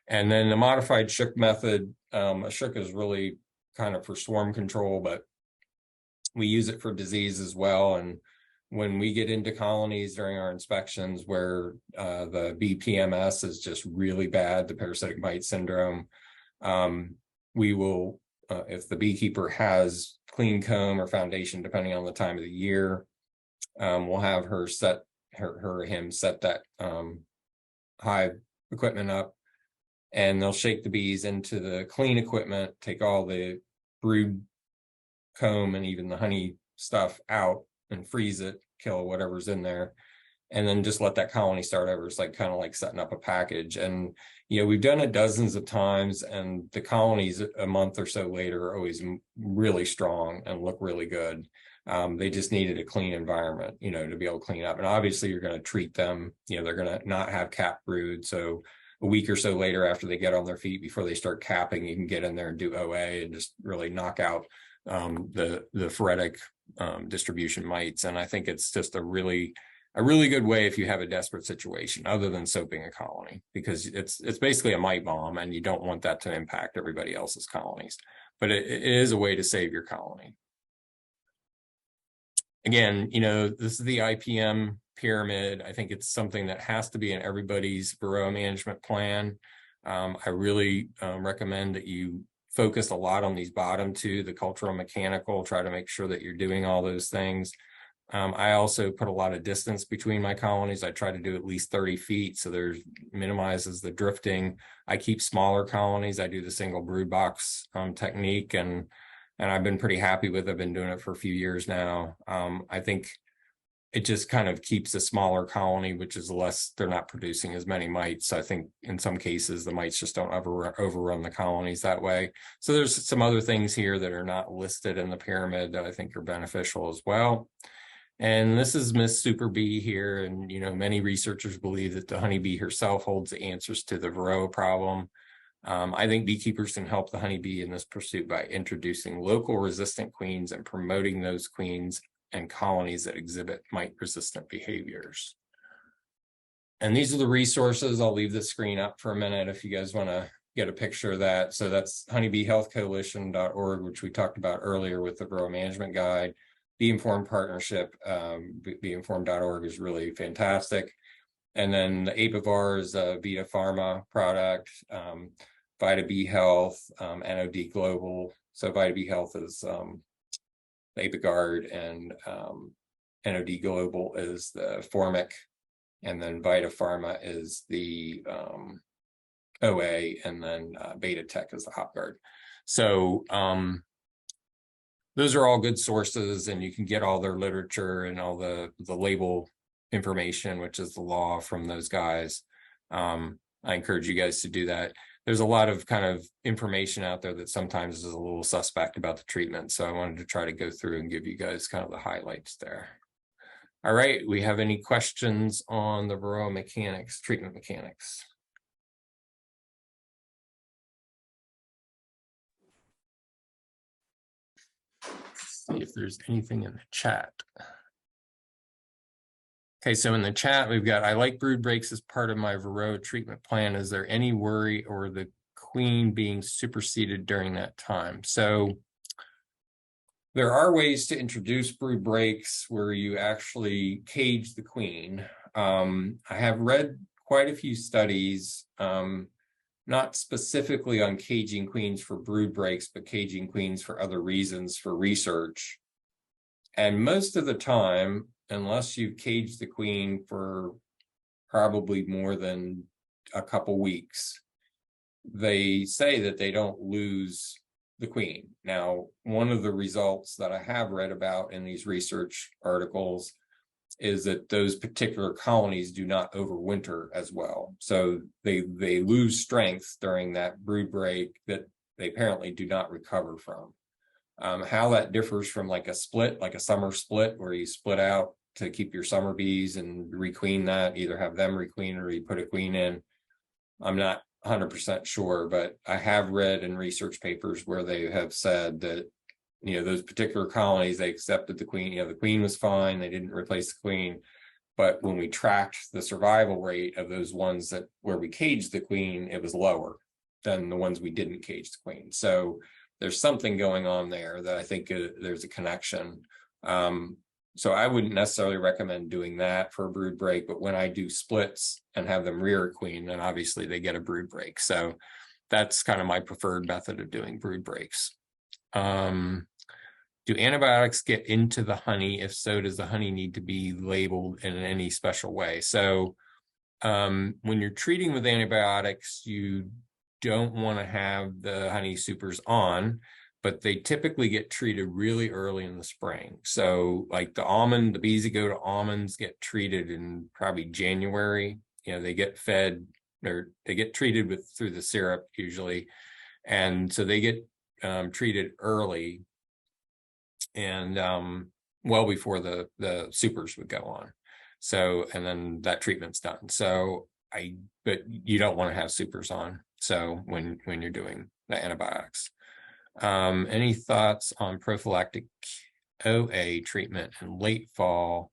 And then the modified shook method, a shook is really kind of for swarm control, but we use it for disease as well. And when we get into colonies during our inspections where the BPMS is just really bad, the parasitic mite syndrome, we will, if the beekeeper has clean comb or foundation, depending on the time of the year, we'll have her set him set that hive equipment up, and they'll shake the bees into the clean equipment, take all the brood comb and even the honey stuff out and freeze it, kill whatever's in there, and then just let that colony start over. It's like kind of like setting up a package. And you know, we've done it dozens of times, and the colonies a month or so later are always really strong and look really good. They just needed a clean environment, you know, to be able to clean up. And obviously you're going to treat them, you know, they're going to not have cap brood. So a week or so later, after they get on their feet, before they start capping, you can get in there and do OA and just really knock out the phoretic distribution mites. And I think it's just a really good way if you have a desperate situation, other than soaping a colony, because it's basically a mite bomb, and you don't want that to impact everybody else's colonies. But it is a way to save your colony. Again, you know, this is the IPM pyramid. I think it's something that has to be in everybody's varroa management plan. I really recommend that you focus a lot on these bottom two, the cultural mechanical, try to make sure that you're doing all those things. I also put a lot of distance between my colonies. I try to do at least 30 feet, so there's minimizes the drifting. I keep smaller colonies. I do the single brood box technique, and I've been pretty happy with it. I've been doing it for a few years now. I think it just kind of keeps a smaller colony, which is less, they're not producing as many mites. I think in some cases, the mites just don't overrun the colonies that way. So there's some other things here that are not listed in the pyramid that I think are beneficial as well. And this is Miss Super Bee here. And, you know, many researchers believe that the honeybee herself holds the answers to the varroa problem. I think beekeepers can help the honeybee in this pursuit by introducing local resistant queens and promoting those queens and colonies that exhibit mite-resistant behaviors. And these are the resources. I'll leave the screen up for a minute if you guys want to get a picture of that. So that's honeybeehealthcoalition.org, which we talked about earlier with the Varroa Management Guide. Bee Informed Partnership, beeinformed.org is really fantastic. And then the Apivar is a Vita Pharma product, Vita Bee Health, NOD Global. So Vita Bee Health is Apiguard, and NOD Global is the Formic, and then Vita Pharma is the OA, and then Beta Tech is the Hopguard. So those are all good sources, and you can get all their literature and all the label information, which is the law, from those guys. I encourage you guys to do that. There's a lot of kind of information out there that sometimes is a little suspect about the treatment. So I wanted to try to go through and give you guys kind of the highlights there. All right, we have any questions on the varroa mechanics, treatment mechanics? Let's see if there's anything in the chat. Okay, so in the chat, we've got, I like brood breaks as part of my Varroa treatment plan. Is there any worry or the queen being superseded during that time? So there are ways to introduce brood breaks where you actually cage the queen. I have read quite a few studies, not specifically on caging queens for brood breaks, but caging queens for other reasons for research. And most of the time, unless you've caged the queen for probably more than a couple weeks, they say that they don't lose the queen. Now, one of the results that I have read about in these research articles is that those particular colonies do not overwinter as well. So they lose strength during that brood break that they apparently do not recover from. How that differs from like a split, like a summer split, where you split out to keep your summer bees and requeen that, either have them requeen or you put a queen in, I'm not 100% sure, but I have read in research papers where they have said that, you know, those particular colonies, they accepted the queen, you know, the queen was fine, they didn't replace the queen. But when we tracked the survival rate of those ones that where we caged the queen, it was lower than the ones we didn't cage the queen. So there's something going on there that I think there's a connection. So I wouldn't necessarily recommend doing that for a brood break, but when I do splits and have them rear a queen, then obviously they get a brood break. So that's kind of my preferred method of doing brood breaks. Do antibiotics get into the honey? If so, does the honey need to be labeled in any special way? So when you're treating with antibiotics, you don't want to have the honey supers on, but they typically get treated really early in the spring. So like the bees that go to almonds get treated in probably January. You know, they get fed or they get treated through the syrup usually. And so they get treated early and well before the supers would go on. So, and then that treatment's done. So but you don't want to have supers on. So when you're doing the antibiotics. Any thoughts on prophylactic OA treatment in late fall,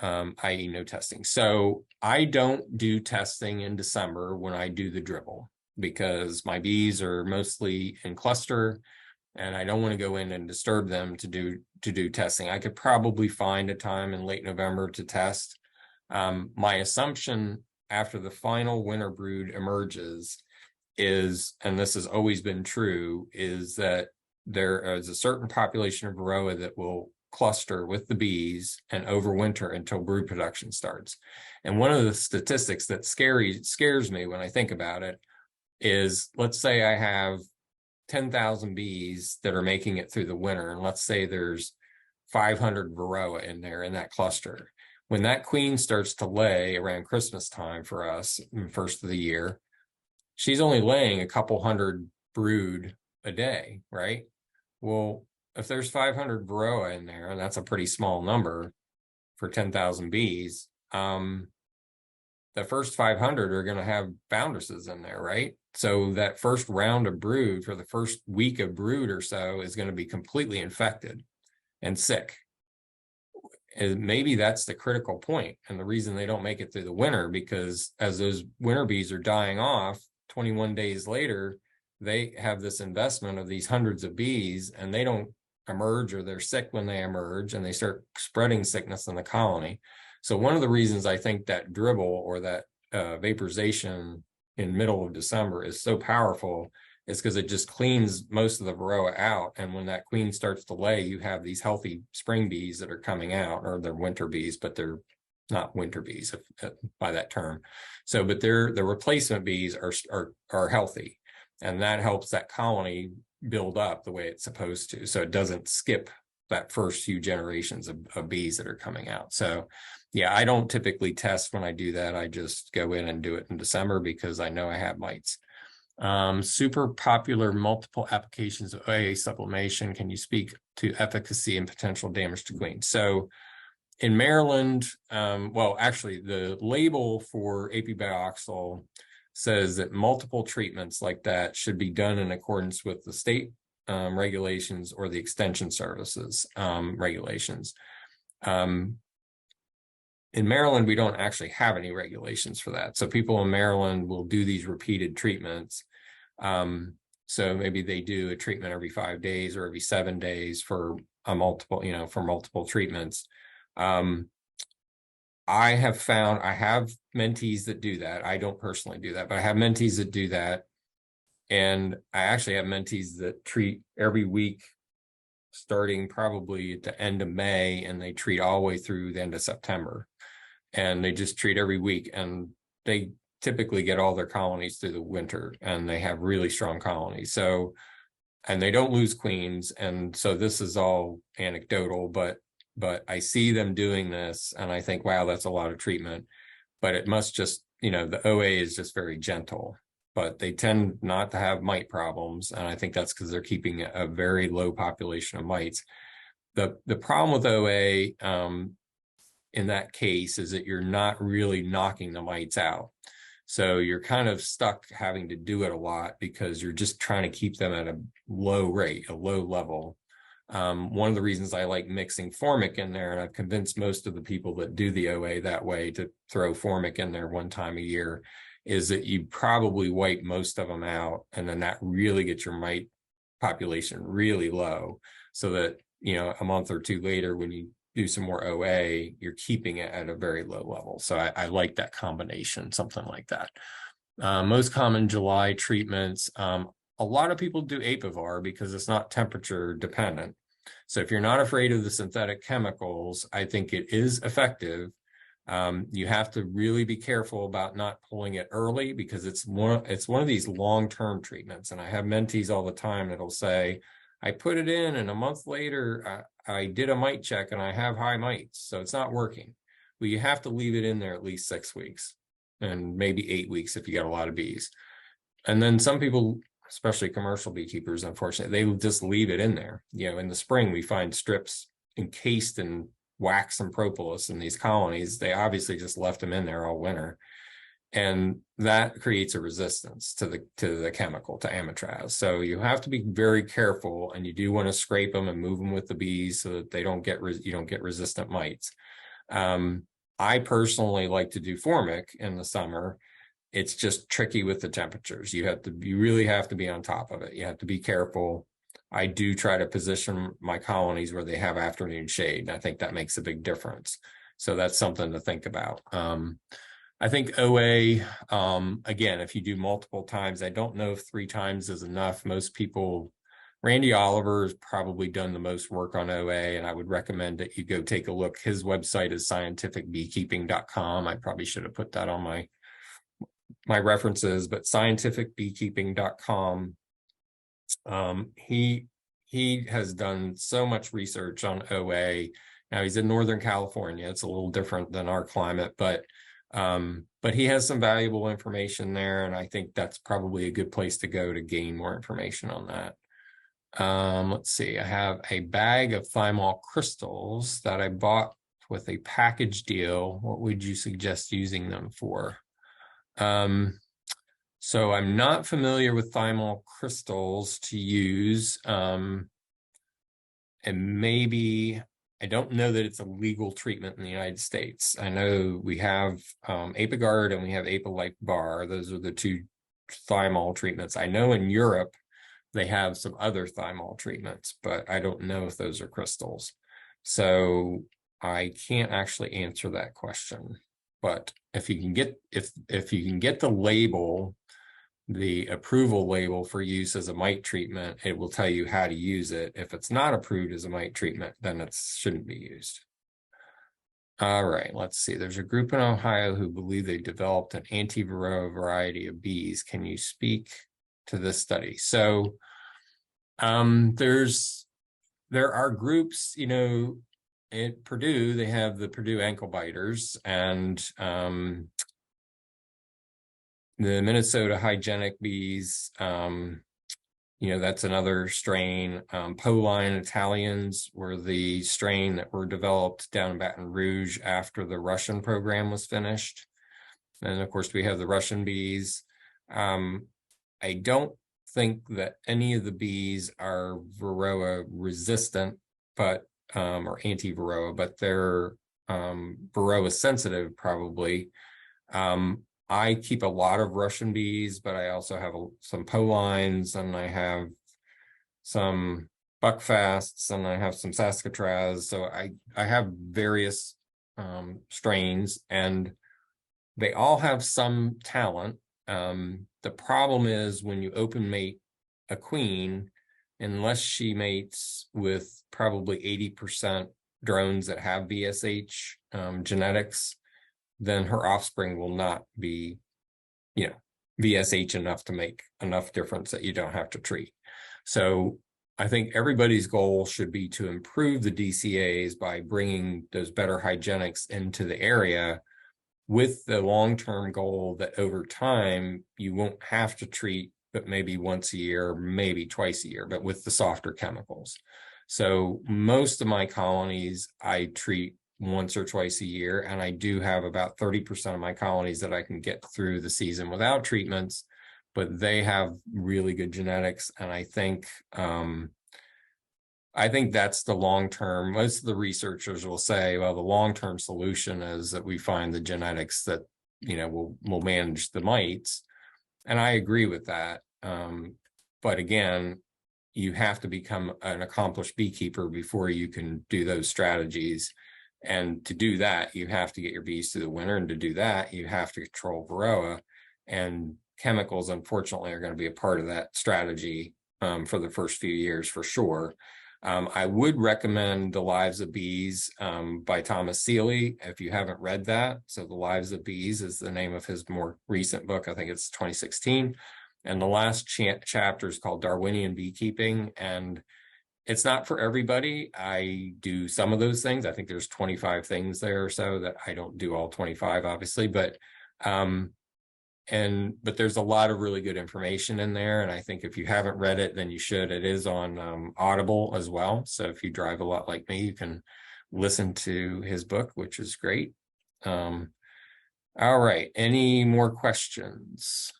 i.e. no testing? So I don't do testing in December when I do the dribble because my bees are mostly in cluster and I don't want to go in and disturb them to do testing. I could probably find a time in late November to test. My assumption after the final winter brood emerges is, and this has always been true, is that there is a certain population of Varroa that will cluster with the bees and overwinter until brood production starts. And one of the statistics that scares me when I think about it is, let's say I have 10,000 bees that are making it through the winter, and let's say there's 500 Varroa in there in that cluster. When that queen starts to lay around Christmas time for us, first of the year, she's only laying a couple hundred brood a day, right? Well, if there's 500 Varroa in there, and that's a pretty small number for 10,000 bees, the first 500 are going to have foundresses in there, right? So that first round of brood for the first week of brood or so is going to be completely infected and sick. And maybe that's the critical point and the reason they don't make it through the winter, because as those winter bees are dying off, 21 days later, they have this investment of these hundreds of bees and they don't emerge, or they're sick when they emerge and they start spreading sickness in the colony. So one of the reasons I think that dribble or that vaporization in middle of December is so powerful is because it just cleans most of the Varroa out. And when that queen starts to lay, you have these healthy spring bees that are coming out, or they're winter bees, but they're not winter bees by that term. So, but the replacement bees are healthy, and that helps that colony build up the way it's supposed to. So it doesn't skip that first few generations of bees that are coming out. So yeah, I don't typically test when I do that. I just go in and do it in December because I know I have mites. Super popular multiple applications of OA sublimation. Can you speak to efficacy and potential damage to queens? So in Maryland, well, actually the label for apibioxol says that multiple treatments like that should be done in accordance with the state regulations or the extension services regulations. in Maryland, we don't actually have any regulations for that. So people in Maryland will do these repeated treatments. So maybe they do a treatment every 5 days or every 7 days for a multiple, for multiple treatments. I have found, I have mentees that do that. I don't personally do that, but I have mentees that do that. And I actually have mentees that treat every week, starting probably at the end of May, and they treat all the way through the end of September. And they just treat every week, and they typically get all their colonies through the winter, and they have really strong colonies. So, and they don't lose queens. And so this is all anecdotal, but I see them doing this and I think, wow, that's a lot of treatment. But it must just, the OA is just very gentle, but they tend not to have mite problems. And I think that's because they're keeping a very low population of mites. The problem with OA in that case is that you're not really knocking the mites out. So you're kind of stuck having to do it a lot because you're just trying to keep them at a low rate, a low level. One of the reasons I like mixing formic in there, and I've convinced most of the people that do the OA that way to throw formic in there one time a year, is that you probably wipe most of them out, and then that really gets your mite population really low, so that a month or two later when you do some more OA, you're keeping it at a very low level. So I like that combination, something like that. Most common July treatments, a lot of people do Apivar because it's not temperature dependent. So if you're not afraid of the synthetic chemicals, I think it is effective. You have to really be careful about not pulling it early, because it's one of these long-term treatments. And I have mentees all the time that'll say, I put it in and a month later, I did a mite check and I have high mites, so it's not working. Well, you have to leave it in there at least 6 weeks, and maybe 8 weeks if you got a lot of bees. And then some people, especially commercial beekeepers, unfortunately, they just leave it in there. In the spring, we find strips encased in wax and propolis in these colonies. They obviously just left them in there all winter. And that creates a resistance to the chemical, to amitraz. So you have to be very careful, and you do want to scrape them and move them with the bees so that you don't get resistant mites. I personally like to do formic in the summer. It's just tricky with the temperatures. You really have to be on top of it. You have to be careful. I do try to position my colonies where they have afternoon shade, and I think that makes a big difference. So that's something to think about. I think OA, again, if you do multiple times, I don't know if 3 times is enough. Most people, Randy Oliver has probably done the most work on OA, and I would recommend that you go take a look. His website is scientificbeekeeping.com. I probably should have put that on my references, but scientificbeekeeping.com. He has done so much research on OA. Now he's in Northern California. It's a little different than our climate, but he has some valuable information there, and I think that's probably a good place to go to gain more information on that. Let's see, I have a bag of thymol crystals that I bought with a package deal. What would you suggest using them for? So I'm not familiar with thymol crystals to use, and maybe I don't know that it's a legal treatment in the United States. I know we have Apiguard and we have Apolite Bar. Those are the 2 thymol treatments. I know in Europe they have some other thymol treatments, but I don't know if those are crystals. So I can't actually answer that question. But if you can get the label, the approval label for use as a mite treatment, it will tell you how to use it. If it's not approved as a mite treatment, then it shouldn't be used. All right, let's see. There's a group in Ohio who believe they developed an anti-varroa variety of bees. Can you speak to this study? So there are groups, at Purdue, they have the Purdue ankle biters, and the Minnesota hygienic bees, that's another strain. Poline Italians were the strain that were developed down in Baton Rouge after the Russian program was finished. And of course, we have the Russian bees. I don't think that any of the bees are varroa resistant, but or anti-varroa, but they're Varroa sensitive probably. I keep a lot of Russian bees, but I also have some Polines, and I have some Buckfasts, and I have some Saskatraz. So I have various strains, and they all have some talent. The problem is when you open mate a queen, unless she mates with probably 80% drones that have VSH genetics, then her offspring will not be, VSH enough to make enough difference that you don't have to treat. So I think everybody's goal should be to improve the DCAs by bringing those better hygienics into the area, with the long-term goal that over time you won't have to treat, but maybe once a year, maybe twice a year, but with the softer chemicals. So most of my colonies I treat once or twice a year, and I do have about 30% of my colonies that I can get through the season without treatments, but they have really good genetics. And I think that's the long-term. Most of the researchers will say, well, the long-term solution is that we find the genetics that, will manage the mites. And I agree with that. But again, you have to become an accomplished beekeeper before you can do those strategies. And to do that, you have to get your bees through the winter. And to do that, you have to control Varroa. And chemicals, unfortunately, are going to be a part of that strategy for the first few years, for sure. I would recommend The Lives of Bees by Thomas Seeley, if you haven't read that. So The Lives of Bees is the name of his more recent book. I think it's 2016. And the last chapter is called Darwinian Beekeeping. And it's not for everybody. I do some of those things. I think there's 25 things there or so that I don't do all 25, obviously, but there's a lot of really good information in there. And I think if you haven't read it, then you should. It is on Audible as well. So if you drive a lot like me, you can listen to his book, which is great. All right. Any more questions?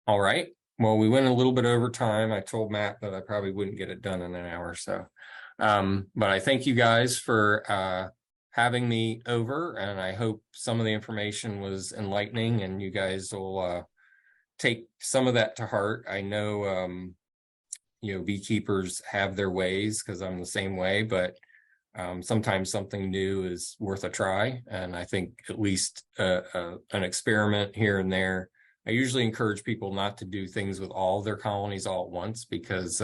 All right. Well, we went a little bit over time. I told Matt that I probably wouldn't get it done in an hour or so. But I thank you guys for having me over, and I hope some of the information was enlightening and you guys will take some of that to heart. I know, beekeepers have their ways, because I'm the same way, but sometimes something new is worth a try. And I think at least an experiment here and there. I usually encourage people not to do things with all of their colonies all at once, because,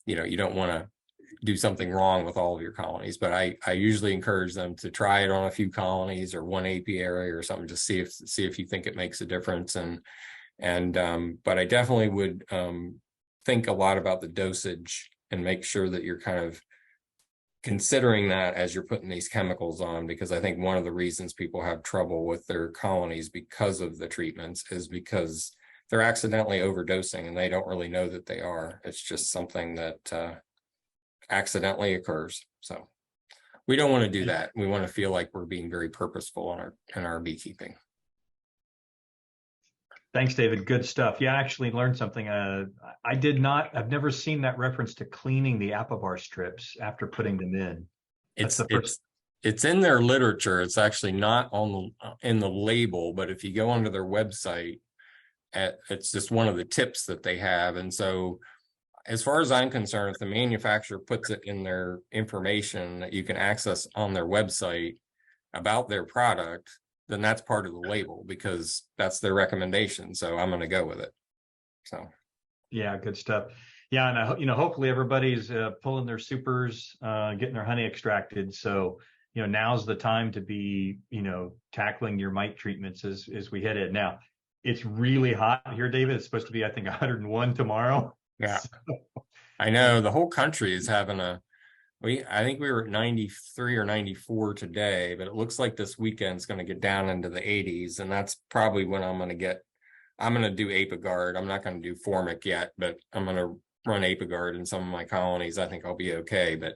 you don't want to do something wrong with all of your colonies. But I usually encourage them to try it on a few colonies or one apiary or something, to see if you think it makes a difference. But I definitely would think a lot about the dosage and make sure that you're kind of considering that as you're putting these chemicals on, because I think one of the reasons people have trouble with their colonies because of the treatments is because they're accidentally overdosing and they don't really know that they are. It's just something that accidentally occurs. So we don't want to do that. We want to feel like we're being very purposeful in our beekeeping. Thanks, David. Good stuff. Yeah, I actually learned something. I've never seen that reference to cleaning the Apivar strips after putting them in. It's in their literature. It's actually not in the label, but if you go onto their website, it's just one of the tips that they have. And so as far as I'm concerned, if the manufacturer puts it in their information that you can access on their website about their product, then that's part of the label, because that's their recommendation. So I'm going to go with it. So, yeah, good stuff. Yeah, and hopefully everybody's pulling their supers, getting their honey extracted. So, now's the time to be, tackling your mite treatments as we head in. Now, it's really hot here, David. It's supposed to be, I think, 101 tomorrow. Yeah, so. I know the whole country is having I think we were at 93 or 94 today, but it looks like this weekend's going to get down into the 80s. And that's probably when I'm going to do Apiguard. I'm not going to do Formic yet, but I'm going to run Apiguard in some of my colonies. I think I'll be okay. But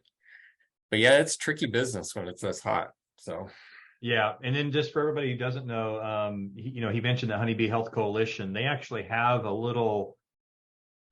yeah, it's tricky business when it's this hot. So. Yeah. And then just for everybody who doesn't know, he mentioned the Honeybee Health Coalition. They actually have a little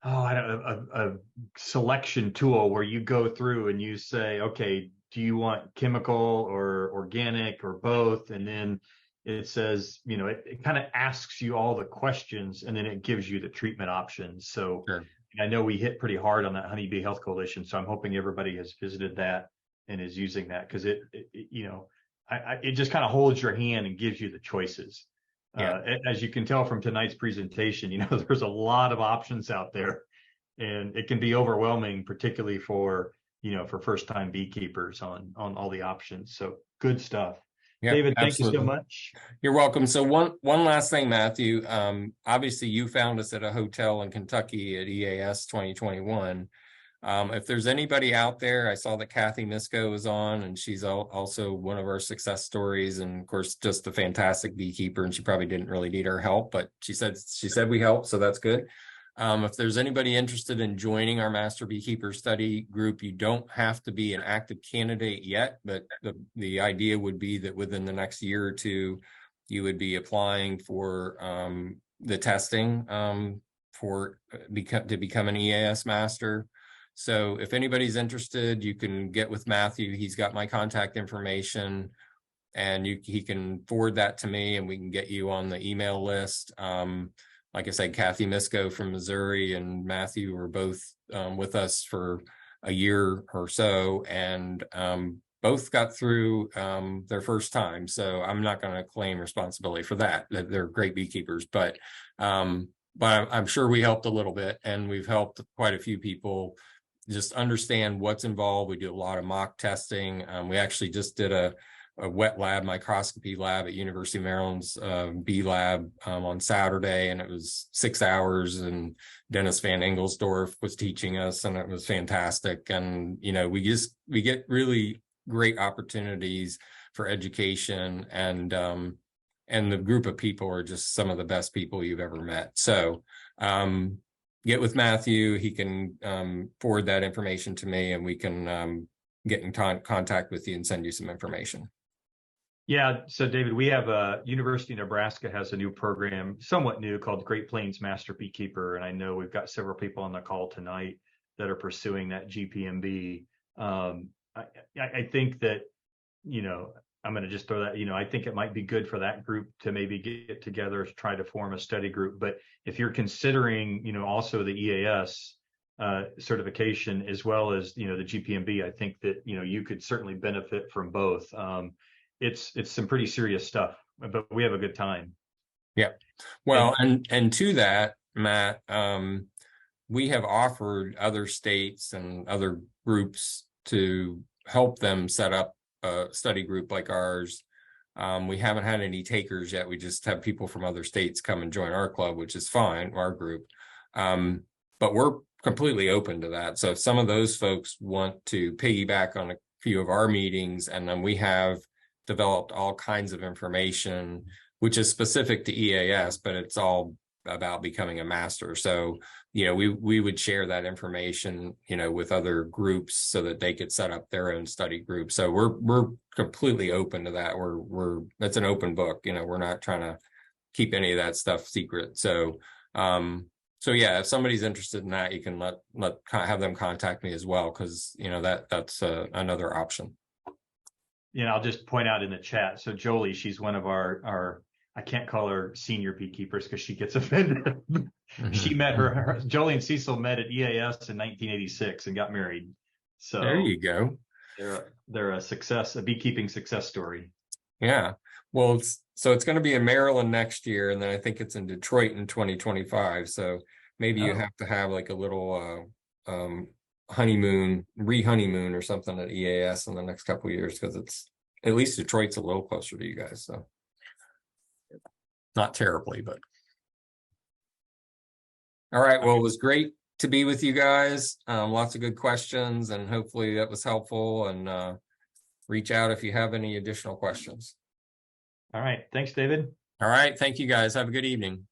I don't know, a selection tool where you go through and you say, okay, do you want chemical or organic or both? And then it says, it kind of asks you all the questions and then it gives you the treatment options. So Sure. I know we hit pretty hard on that Honeybee Health Coalition. So I'm hoping everybody has visited that and is using that, because it just kind of holds your hand and gives you the choices. Yeah. As you can tell from tonight's presentation, there's a lot of options out there, and it can be overwhelming, particularly for first-time beekeepers on all the options. So good stuff. Yeah, David, thank absolutely. you so much. You're welcome. So one last thing, Matthew. Obviously you found us at a hotel in Kentucky at EAS 2021. If there's anybody out there, I saw that Kathy Misko was on, and she's also one of our success stories, and of course just a fantastic beekeeper, and she probably didn't really need our help, but she said we helped, so that's good. If there's anybody interested in joining our Master Beekeeper Study group, you don't have to be an active candidate yet, but the idea would be that within the next year or two, you would be applying for the testing to become an EAS Master. So if anybody's interested, you can get with Matthew. He's got my contact information, and he can forward that to me, and we can get you on the email list. Like I said, Kathy Misko from Missouri and Matthew were both with us for a year or so, and both got through their first time. So I'm not going to claim responsibility for that. They're great beekeepers, but I'm sure we helped a little bit, and we've helped quite a few people just understand what's involved. We do a lot of mock testing. We actually just did a wet lab microscopy lab at University of Maryland's bee lab on Saturday, and it was 6 hours, and Dennis Van Engelsdorf was teaching us, and it was fantastic. And we get really great opportunities for education, and the group of people are just some of the best people you've ever met. So get with Matthew. He can forward that information to me, and we can get in contact with you and send you some information. Yeah. So David, we have University of Nebraska has a new program, somewhat new, called Great Plains Master Beekeeper. And I know we've got several people on the call tonight that are pursuing that GPMB. I think that, I'm going to just throw that, I think it might be good for that group to maybe get together to try to form a study group. But if you're considering, also the EAS certification as well as, the GPMB, I think that, you could certainly benefit from both. It's some pretty serious stuff, but we have a good time. Yeah. Well, and to that, Matt, we have offered other states and other groups to help them set up a study group like ours. We haven't had any takers yet. We just have people from other states come and join our club, which is fine, our group. But we're completely open to that. So if some of those folks want to piggyback on a few of our meetings, and then we have developed all kinds of information, which is specific to EAS, but it's all about becoming a master. So, we would share that information, with other groups so that they could set up their own study group. So we're completely open to that. That's an open book. We're not trying to keep any of that stuff secret. So yeah, if somebody's interested in that, you can have them contact me as well, because that's another option. I'll just point out in the chat. So Jolie, she's one of our I can't call her senior beekeepers because she gets offended. Mm-hmm. She met Jolie and Cecil met at EAS in 1986 and got married. So there you go. They're a beekeeping success story. Yeah. Well, it's going to be in Maryland next year, and then I think it's in Detroit in 2025. So maybe you have to have like a little honeymoon or something at EAS in the next couple of years, because it's at least Detroit's a little closer to you guys. So not terribly, but all right. Well, it was great to be with you guys. Lots of good questions, and hopefully that was helpful, and reach out if you have any additional questions. All right. Thanks, David. All right. Thank you guys. Have a good evening.